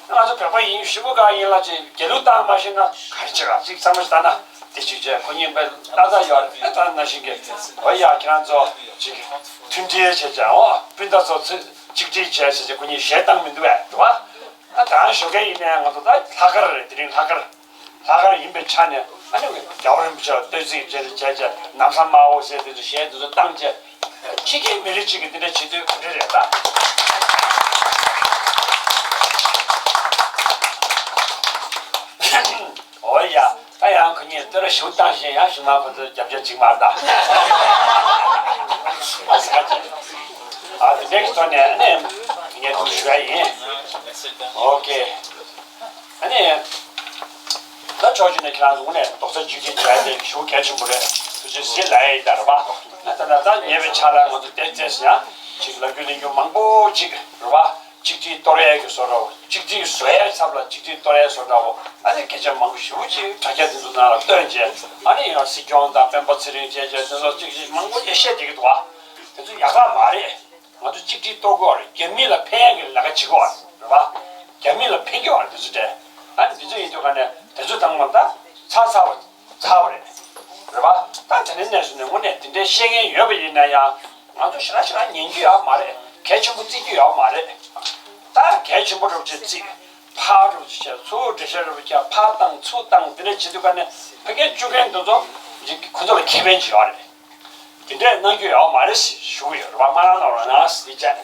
아주 배바 인슈가 일라지 게루다 마시나 가르쳐가 직삼을다나 뒤지제 군이 나다요 일단 나시게 어야 기란저 지금 튼지에 제자 빈다서 직지 제에서 군이 셰땅민도 왜 좋아 아 다시게 있는 것도 다 사가를 드린 사가를 임배 차네 아니 왜 겨울은 저 뜻이 제자 남산 마오스에 그 셰도 땅제 지게 밀리지게 되네 지도 그래라 어야 아야 그냥 들어 쇼당시 야시마부터 잡혀 지금 말다 아 넥스트 원에 네 이게 또 쉬어야지 오케이 아니 나 저기는 그냥 오늘 독서 주기 전에 쇼 개좀 보래 그저 실내에 따라봐 나타나다 예배 차라는 것도 됐지야 지금 그는 좀 망고 지금 봐 직지 또래 교수로 직지 쇠야 잡라 직지 또래 소다고 아니 개점 망고 쉬우지 자기들도 나라 또 이제 아니 시경다 멤버들이 제제서 직지 망고 예시에 되기도 와 그래서 야가 말해 아주 직지 또고 개미를 팽을 나가지고 봐 개미를 팽겨 그래서 아니 이제 이쪽에 대주 당만다 사사래 그봐 딱 되는 내수는 뭐네 근데 시행에 여백이 있나야 아주 싫어하는 연구야 말해 개천부 찌기야 말해 다 개천부를 찌 파로 찌 소대셔로 찌 파땅 초땅 들에 지도간에 그게 주변도도 이제 그대로 기ven지 알아 근데 너기야 말했지 쉬고요 말하는 나스 이제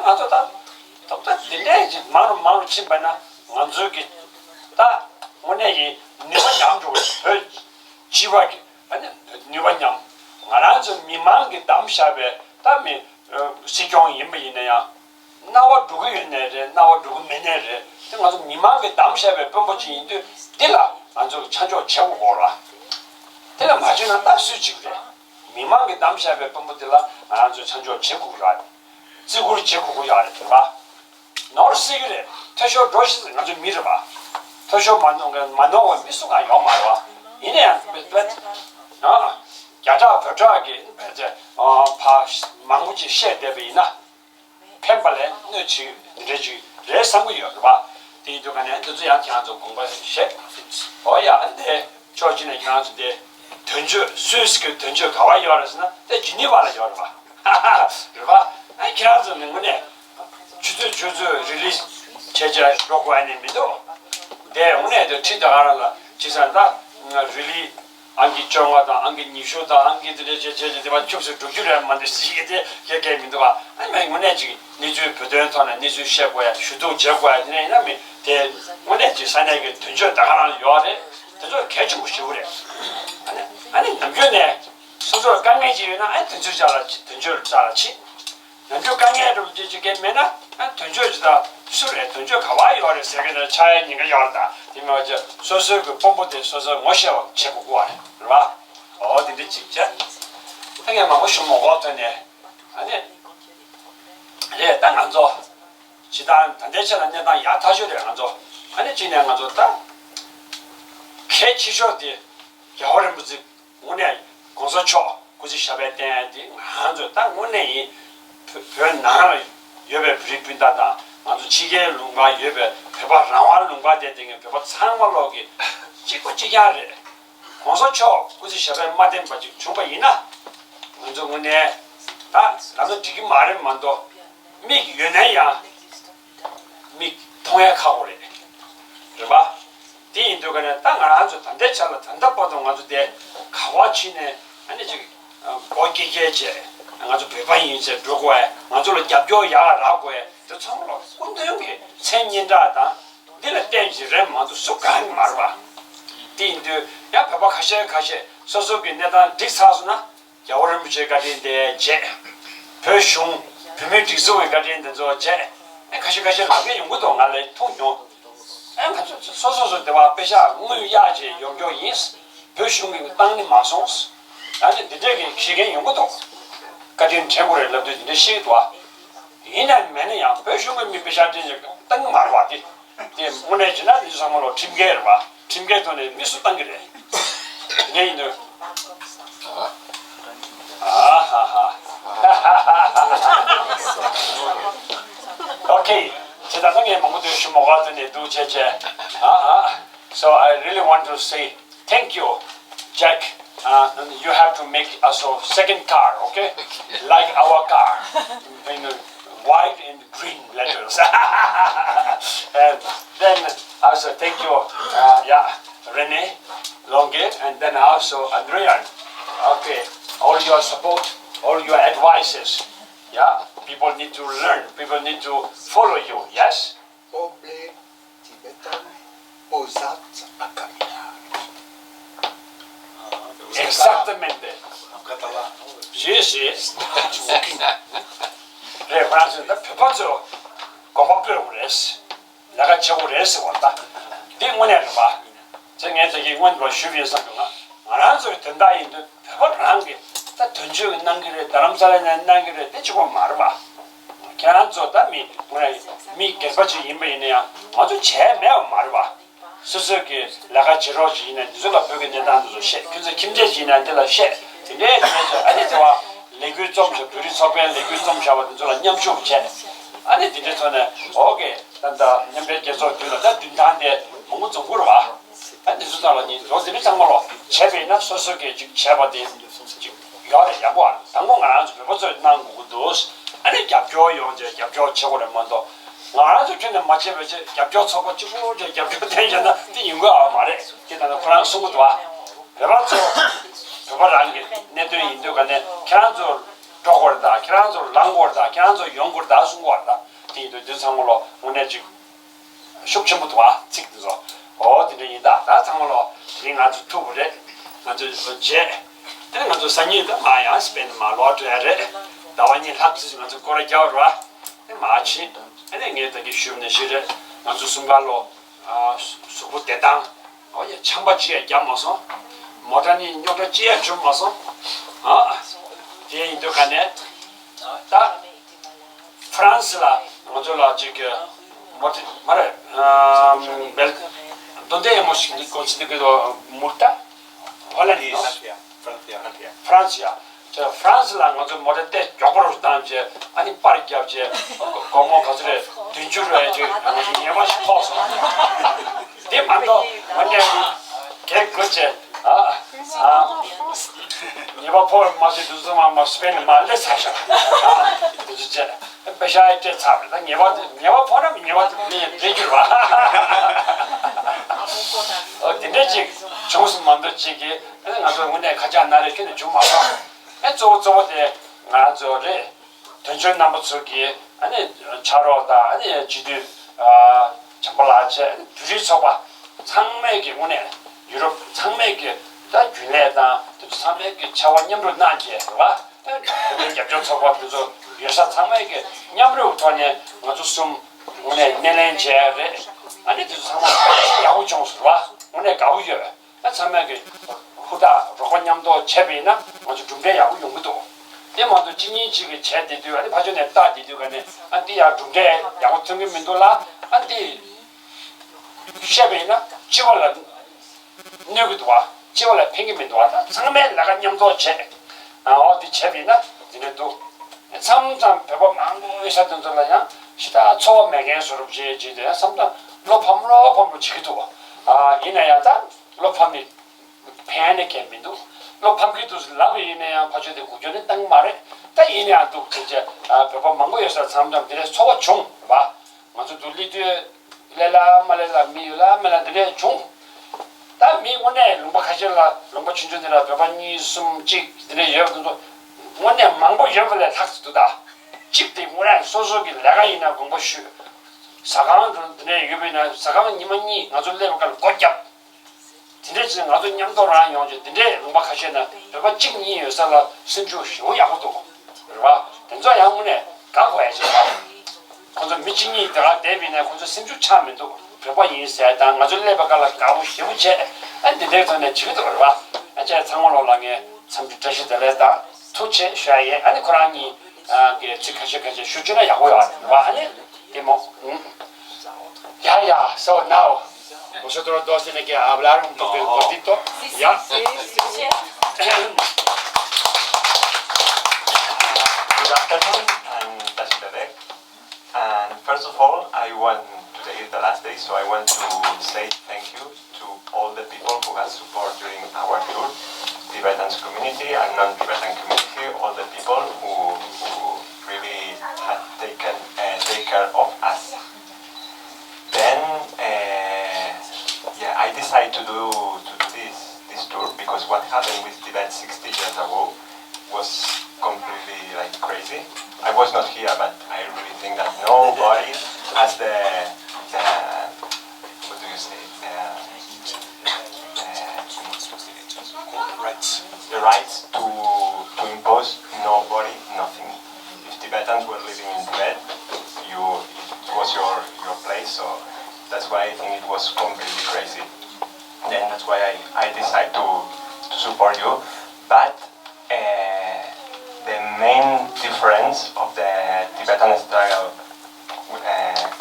아주 다 똑같 근데 이제 마루 침반나 완전히 다 뭐네 니만 양조 지와기 아니 니만냥 말아서 미망게 담샤베 담이 시경 임베이네야 나와 누구 있네래 나와 누구 메네래 그래서 미망게 담샤베 범버지인데 딜라 안저 찬조 채고 보라 내가 마지막 딱 수지 그래 미망게 담샤베 범버딜라 안저 찬조 채고 그래 지구를 채고 그래 봐 너스 그래 태쇼 도시 아주 밀어봐 태쇼 만노가 미수가 요 말와 이내 야자 버저하게 이제 파 망고지 셰 대비나 펜발레 너지 레지 레상고요 봐 뒤쪽에 저도 양치하죠 공부 셰 어야 안돼 저진에 기나는데 던져 스위스게 던져 가와요 알았으나 때 지니바라 요 봐. 그봐 아이 기나는 거네 주주 릴리즈 제자 로고 아닙니다 네 오늘도 치다가라 지산다 릴리 안기 정하다 안기 니쇼다 안기들의 제제제만 접수 두주를 만드시게 돼 개개민도가 아니 뭐네 지금 니주 부대한테는 니주 셰고야 슈도 제고야 되냐면 대 뭐네 지산에게 던졌다가는 요아래 던져 개좀 무시우래 아니 남편에 소소 강해지나 안 던져줄 잘았지 남편 강해를 지게 메나 안 던져주다 술에 던져 가와요 그래서 내가 차에니까 열다 이면 저 소소 그 pom보대 소소 모셔 제고 와 봐. 어디데 진짜 당연히 뭐 좀 먹었더니 아니 예, 딱 앉아. 지단 단대처럼 내가 야타셔를 앉아. 아니 진행 앉았다. 개치셔디 겨울에 무슨 오늘 고소초 고지 샤베 때디 앉았다. 오늘 이 별 나를 옆에 브리핑다다. 아주 지게 룽가 옆에 배바 나와 룽가 되는 배바 상말로기 찍고 찍야래. 공소초 그지 셔베 마덴 바지 중바이나 먼저 문에 다 나도 되게 말을 만도 미 연애야 미 통역하고래 그봐 디인도가는 땅을 아주 단대차로 단답받은 가지고 대 가와치네 아니 저기 거기게제 아주 배반이 이제 누구에 아주로 잡교야라고 해. 저 참으로 군대용이 생긴다다. 내가 땡지를 만도 쏙한 말봐. 디인도 야 봐봐 가셔 소속이 내가 딕사스나 여름 무죄가 된데 제 표숑 비밀 딕소가 된데 저제 가셔 나게 연구도 안 할래 통용 소소소 대화 배샤 무야지 용교 인스 표숑이 땅이 마송스 아니 되게 기계 연구도 가진 제고를 넣도 이제 시도와 이날 매네야 표숑이 미 배샤 되게 땅 말와디 이 오늘 지난 이상으로 팀게를 봐 팀게도네 미수 땅이래 네이는 아하하 오케이 제다성에 먹어도 먹었더니 두 제제 so I really want to say thank you Jack you have to make us a second car okay like our car in white and green letters and then also thank you Rene Longe and then also Adrian okay all your support all your advices people need to learn people need to follow you yes Poble Tibetan Posat Akamina. exactamente sí 그래 그래서 표파서 고맙게로 그랬어 내가 저걸 해서 왔다 띵원에 봐 정해서 이원도 쉬면서 안 하서 된다 인도 표파를 한게 다 던져 있는 게 다른 사람이 있는 게 대치고 말봐 그냥 저다미 미 개받치 임베이냐 아주 제매우 말봐 스스로게 나가 지로지 있는 누가 벽에 내단도 셰 그래서 김재진한 데라 셰 근데 아니 저와 레귤 좀 둘이 서변 레귤 좀 샤워도 저 냠쇼 체 아니 뒤에서는 오게 단다 냠배 계속 들었다 든다한테 뭔가 좀 물어봐 아니 저사람이 저들이 정말로 제배나 스스로게 즉 제바디 이거를 야구한 당공 안 하죠 벌써 난 거도 아니 yap교요 이제 yap교 최고를 먼저 아주 그냥 맞지면서 yap교 쳐고 주고 저 yap교 대전나 띵거 말해 기타는 그런 수고도 와 그래서 그걸 안게 내도 인도가네 캐란조 저거다 캐란조 랑고다 캐란조 용고다 순고다 뒤도 전상으로 오늘 지금 숙청부터 와 찍어서 어디는이다 나 상으로 지금 아주 투부래 아주 제 내가 저 산이다 마야 스페인 말로트에 다와니 학습을 좀 거래 겨울아 마치 아니 이게 되게 쉬운 시절 아주 순간로 수고 대당 어제 창바치에 ям어서 모단이 요게 찌에 좀 와서 뒤에 인도가네 다 프랑스라 먼저라 지금 뭐지 말해 벨 donde hemos conseguido multa 홀란드 프랑스야 저 프랑스랑 어저 모델 때 쪼그러 다음에 아니 빠르게 하지 고모 가서래 뒤줄을 해야지 얘만 싶어서 내 맘도 완전히 개그제 이거 볼 맛이 두서만 막 스페인 말레 사셔 진짜 배샤이 때 잡다 얘가 보면 얘가 내줄 봐 근데 지금 정수 만들지기 나도 오늘 가지 않나를 걔는 좀 알아 저때 나저래 tension number 2기 아니 차로다 아니 지들 잠발아체 주지서봐 상맥이 오늘 유럽 상맥이 다 균해다 또 상맥이 차원념으로 나게 봐 근데 yap조서봐 그래서 여사 상맥이 냠으로 돈에 아주 좀 오늘 내년제에 아니 또 상맥 야구 정수 봐 오늘 가우요 나 상맥이 후다 로건냠도 제비나 아주 준비하고 용도도 대만도 진인지게 제대도 아니 봐줘내 따디도가네 안디야 중대 야고 등기 민돌라 안디 셰베나 지월라 내기도 와 지월라 팽기민도 와다 상매 나간 냠도 제 어디 제비나 지네도 삼삼 배법 망고 의사든 돌라냐 시다 초 매개수로 지지데 삼다 로팜로 지기도 이내야다 로팜이 해안에 개민도 요 방귀도 라비네 파주대 구조는 딱 말에 딱 이내도 이제 배번 망고에서 사람들의 소와 중봐 먼저 둘리드 레라 말레라 미라 말레들의 중다 미군에 롱바카실라 롱바 춘주들아 배번이 숨직 들의 여도 원래 망고 여벌에 탁스도다 집대 문에 소속이 내가 이나 공부슈 사강은 들의 유비나 사강은 이만이 나줄래가 꽃잡 진짜 나도 냥도라 용지 근데 롱바카시나 배번 찍니 여살라 신주 쇼야고도 그봐 된저 양문에 가고 해서 கொஞ்சம் 미팅이 있다가 대비네 கொஞ்சம் 신주 차면도 배번 인사에 당 나줄래가 가고 싶으체 근데 내가 지금도 그봐 이제 상월로랑에 참주 자시들에다 토체 샤예 아니 코란이 그 지카시까지 수준의 야고야 와 아니 데모 야야 so now vosotros dos tienen que hablar un poquito ya Good afternoon, I'm Chithue. And first of all, today is the last day, so I want to say thank you to all the people who have support during our tour, Tibetan community and non-Tibetan community, all the people who really have take care of us. Then, I decided to do this tour because what happened with Tibet 60 years ago was completely crazy. I was not here, but I really think that nobody has the what do you say, the rights to impose nobody nothing. If Tibetans were living in Tibet, it was your place, so that's why I think it was completely crazy. Then that's why I decided to support you. But the main difference of the Tibetan struggle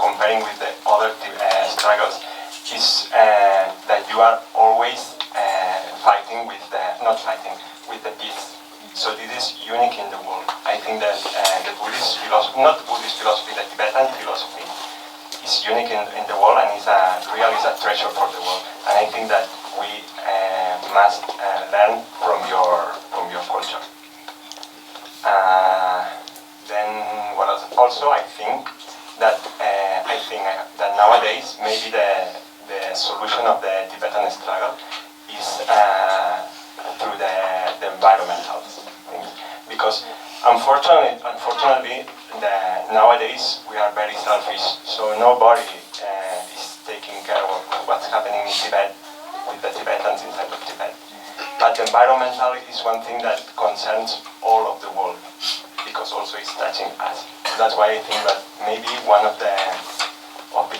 comparing with the other struggles is that you are always fighting with the peace. So this is unique in the world. I think that the Buddhist philosophy, not Buddhist philosophy, the Tibetan philosophy is unique in the world and is a treasure for the world. And I think that we must learn from your culture. Then what else? Also, I think that nowadays maybe the solution of the Tibetan struggle is through the environmental things, because unfortunately nowadays we are very selfish, so nobody is taking care of what's happening in Tibet with the Tibetans inside of Tibet. But environmental is one thing that concerns all of the world, because also it's touching us. So that's why I think that maybe one of the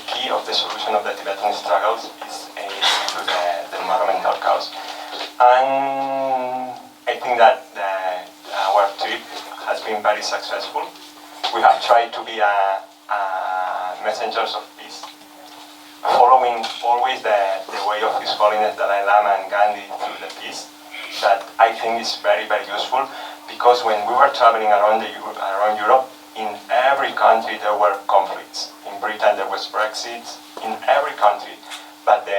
key of the solution of the Tibetan struggles is to the environmental cause. And I think that our trip has been very successful. We have tried to be messengers of peace, following always the way of His Holiness Dalai Lama and Gandhi through the peace. That I think is very, very useful, because when we were traveling around Europe, in every country there were conflicts. In Britain there was Brexit, in every country. But the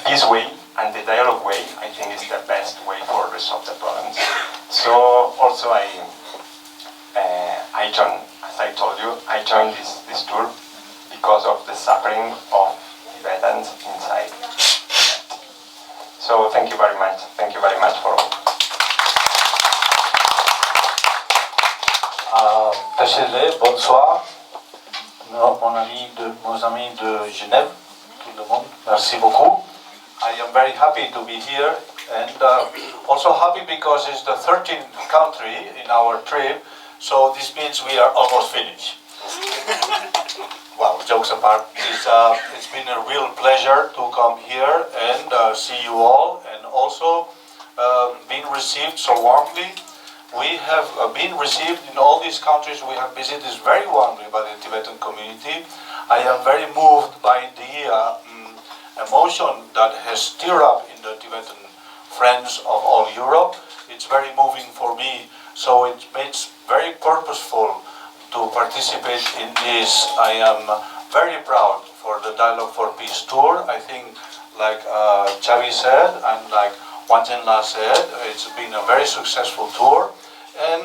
peace way and the dialogue way, I think, is the best way for resolve the problems. So also I joined, as I told you, I joined this tour because of the suffering of Tibetans inside. So thank you very much. Thank you very much for all. Chithue, bonsoir. Nos amis de Genève, tout le monde, merci beaucoup. I am very happy to be here, and also happy because it's the 13th country in our trip, so this means we are almost finished. Well, jokes apart, it's been a real pleasure to come here and see you all, and also being received so warmly. We have been received in all these countries we have visited very warmly by the Tibetan community. I am very moved by the emotion that has stirred up in the Tibetan friends of all Europe. It's very moving for me, so it makes very purposeful to participate in this. I am very proud for the Dialogue for Peace tour. I think like Chavi said, and like Wangchen said, it's been a very successful tour. And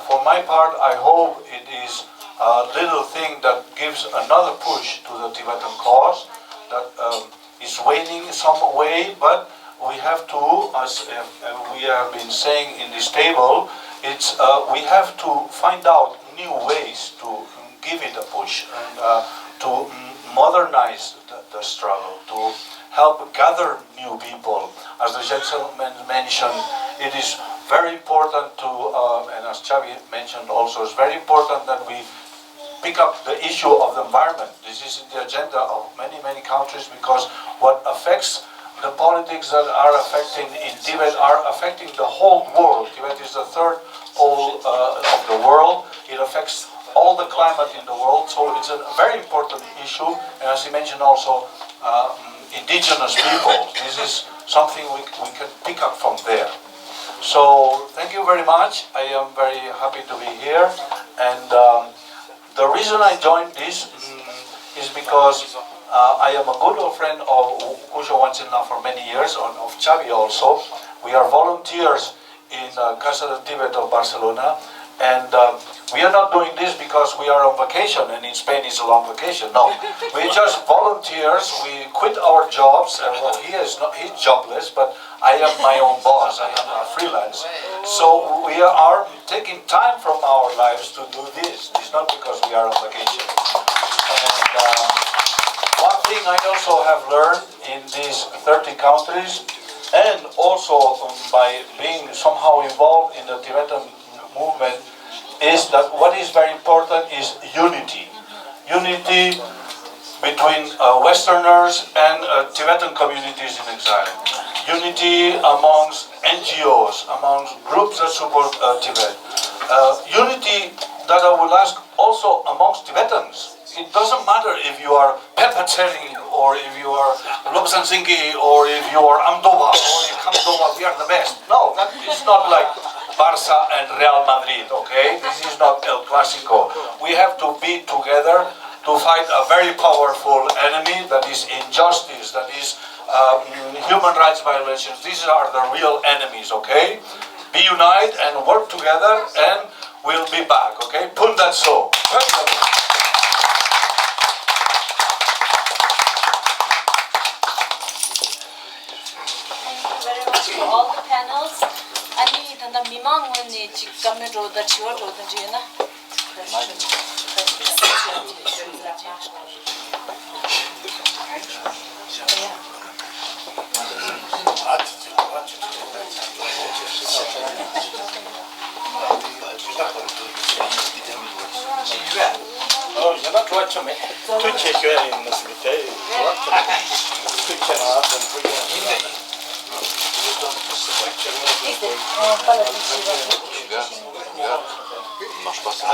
for my part, I hope it is a little thing that gives another push to the Tibetan cause that is waning some way, but we have to, as we have been saying in this table, we have to find out new ways to give it a push and to modernize the struggle, to help gather new people. As the gentleman mentioned, it is very important to, and as Chavi mentioned also, it's very important that we pick up the issue of the environment. This is in the agenda of many, many countries, because what affects the politics that are affecting in Tibet are affecting the whole world. Tibet is the third pole of the world. It affects all the climate in the world, so it's a very important issue. And as he mentioned also, indigenous people. This is something we can pick up from there. So thank you very much. I am very happy to be here. And the reason I joined this is because I am a good old friend of Kusho Wangchen now for many years, of Chavi also. We are volunteers in Casa de Tibet of Barcelona. And we are not doing this because we are on vacation, and in Spain it's a long vacation. No, we're just volunteers. We quit our jobs, and well, he's jobless, but I am my own boss. I am a freelance. So we are taking time from our lives to do this. It's not because we are on vacation. And one thing I also have learned in these 30 countries, and also by being somehow involved in the Tibetan movement, is that what is very important is unity. Unity between Westerners and Tibetan communities in exile. Unity amongst NGOs, amongst groups that support Tibet. Unity that I would ask also amongst Tibetans. It doesn't matter if you are Pepateri, or if you are Lobsang Singhi, or if you are Amdoba, or if Kamdoba, we are the best. No, that is not like Barça and Real Madrid, okay? This is not El Clásico. We have to be together to fight a very powerful enemy that is injustice, that is human rights violations. These are the real enemies, okay? Be united and work together, and we'll be back, okay? Put that so. For all the panels, 아니 단다 미망원이 직감으로 다 지워줘든지나. 제가 좋았죠. 트위치에 교회에 있는 때 좋았죠. 트위치에 나왔던 그게 marche pas ça.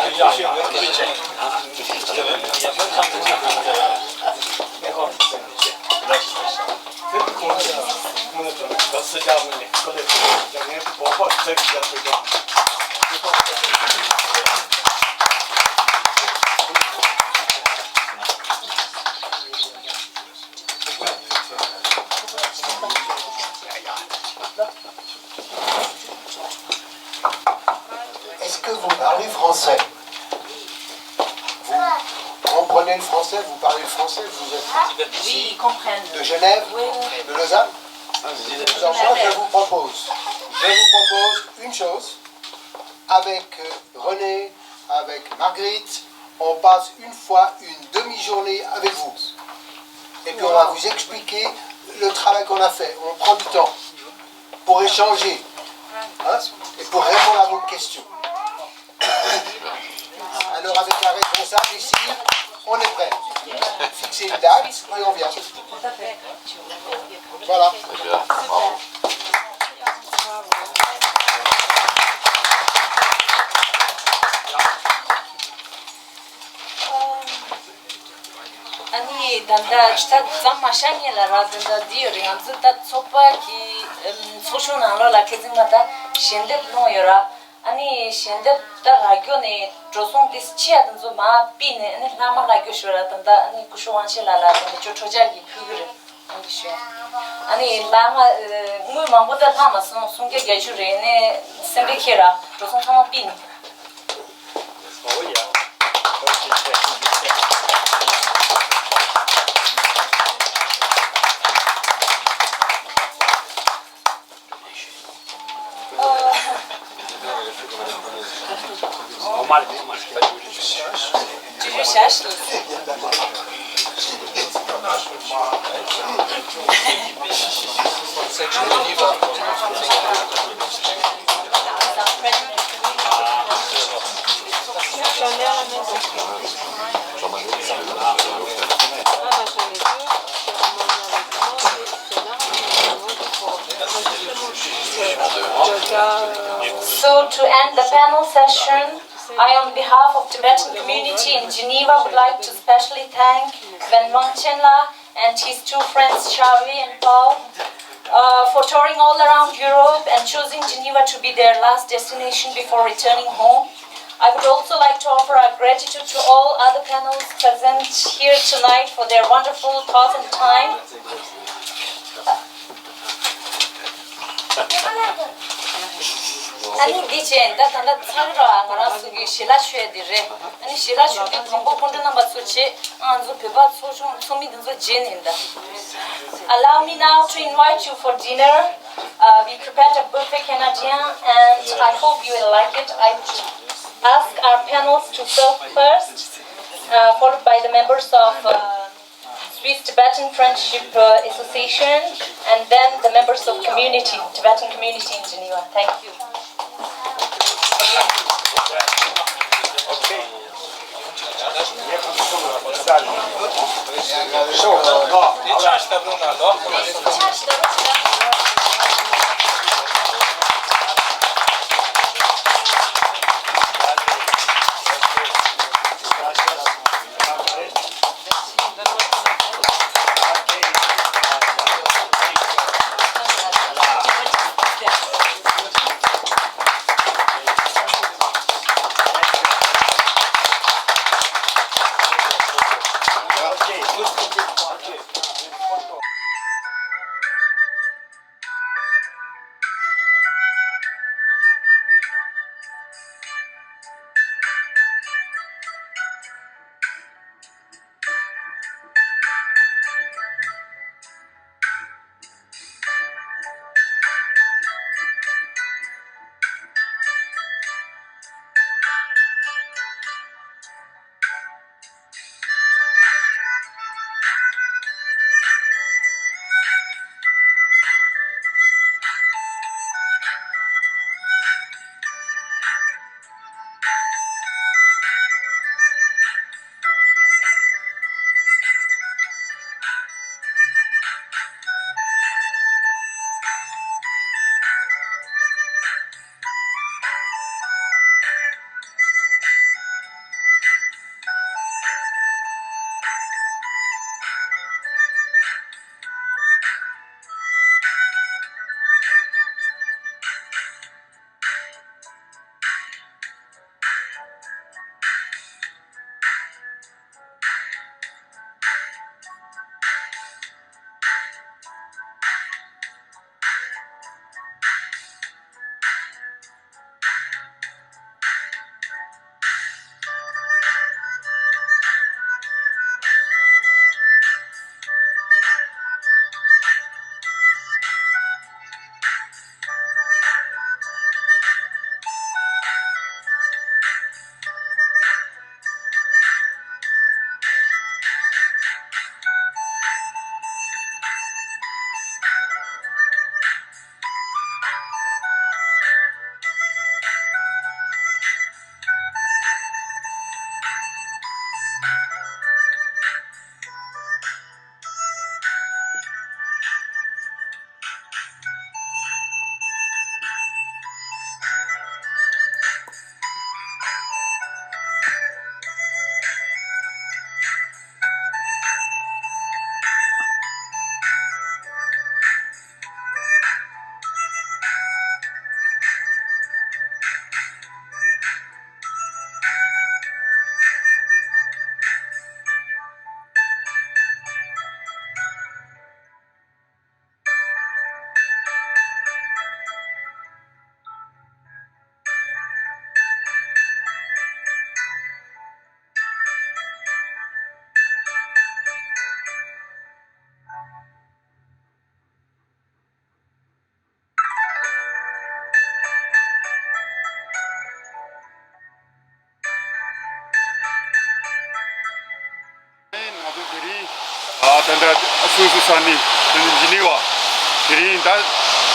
Est-ce que vous parlez français? Vous comprenez le français? Vous parlez le français? Vous êtes Oui, ils comprennent. de Genève? Oui. De Lausanne? Alors moi, je vous propose une chose. Avec René, avec Marguerite, on passe une fois une demi-journée avec vous. Et puis on va vous expliquer le travail qu'on a fait. On prend du temps pour échanger, hein, et pour répondre à vos questions. Alors avec la responsable ici, on est prêt. Fixer une date et on vient. Voilà. 아니 단다 진짜 잠마샹이라라든가 디어리 한즈다 소파기 소쇼나로라 계승마다 신데노여라 아니 신데다 라교네 조송디스 치아든조 마 삐네 아니 라마 라교쇼라든다 아니 구쇼완실라라든가 조초자기 그거를 아니 라마 물 망보다 하마서 송게 개주레네 셈비케라 조선 상황 빈 So to end the panel session, I, on behalf of Tibetan community in Geneva, would like to specially thank Wangchen and his two friends, Xavi and Paul, for touring all around Europe and choosing Geneva to be their last destination before returning home. I would also like to offer our gratitude to all other panels present here tonight for their wonderful thoughts and time. 아니 디제 다단다 차르라 가라스기 실라슈에디레 아니 실라슈기 공부 본드나 맞수치 안조 페바 소좀 소미든조 제넨다. Allow me now to invite you for dinner. We prepared a buffet Canadien and I hope you will like it. I ask our panels to serve first, followed by the members of Swiss Tibetan Friendship Association and then the members of community, Tibetan community in Geneva. Thank you. 산이 지니와 그린다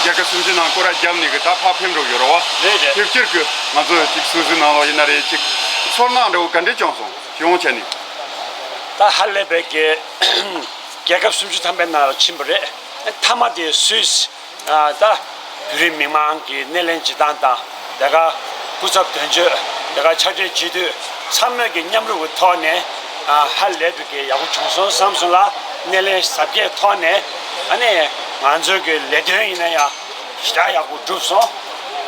약간 순진한 거라 잡니 그 다파편으로 열어와 네네 픽처그 맞아 직수진하고 옛날에 직 손나로 간데 정성 용천이 다 할레베게 개급 숨지 담배나 침벌에 타마디 스위스 다 그림 미망기 넬렌지단다 내가 부적 던져 내가 차제 지도 참매게 냠르고 터네 할레베게 야구 총선 삼성라 넬렌 sab게 터네 아니 만족의 레드이네야 시다야고 줍소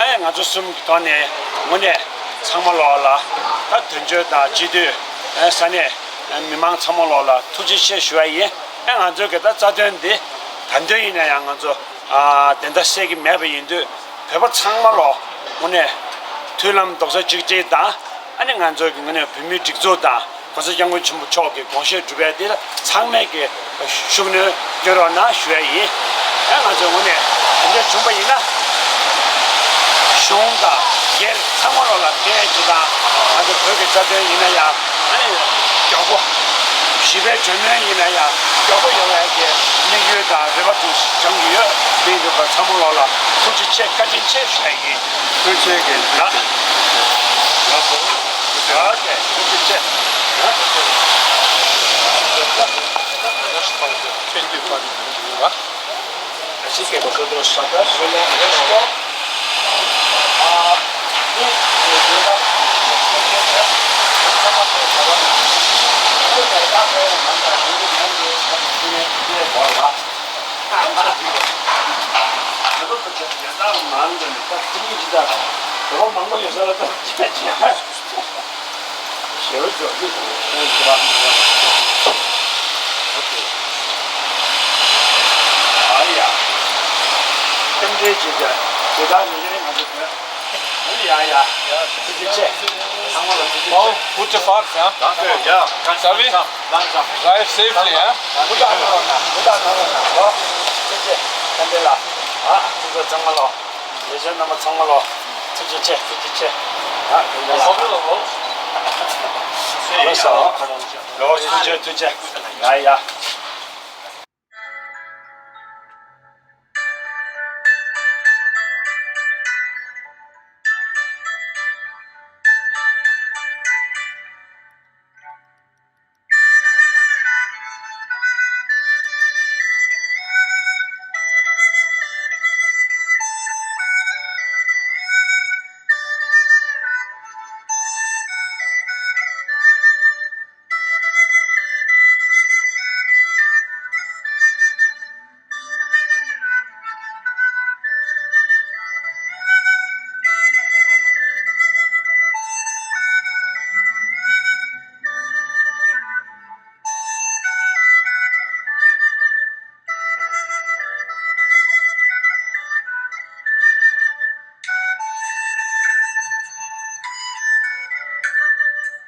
에 가서 숨 터네 뭐네 참말로라 다 던져다 지도 산에 미망 참말로라 투지시 쉬어야 안저게다 자된데 단대이네 양안저 된다 세기 매버인데 배버 참말로 오늘 틀람 독서 직제다 아니 안저 그네 비밀 직조다 그래서 양고 전부 저게 공시 주변에 상매게 슈그네 결혼나 쉬어야 안저 오늘 근데 준비이나 숑다 게 참말로라 대주다 아주 그게 자된이네야 아니 저거 집에 전면이나야 저거 영화에 니규다 대바도 정규요 데이터가 참을라라 솔직히 책까지 책이 그 책에 나 오케이 솔직히 책 Así que vosotros sacáis esto Oh, gute Fahrt, ja? Danke, ja. Shall we? Langsam. Drive safely, ja? 이거 정말로 예전 너무 정말로 투지체 알았어. 투제 야야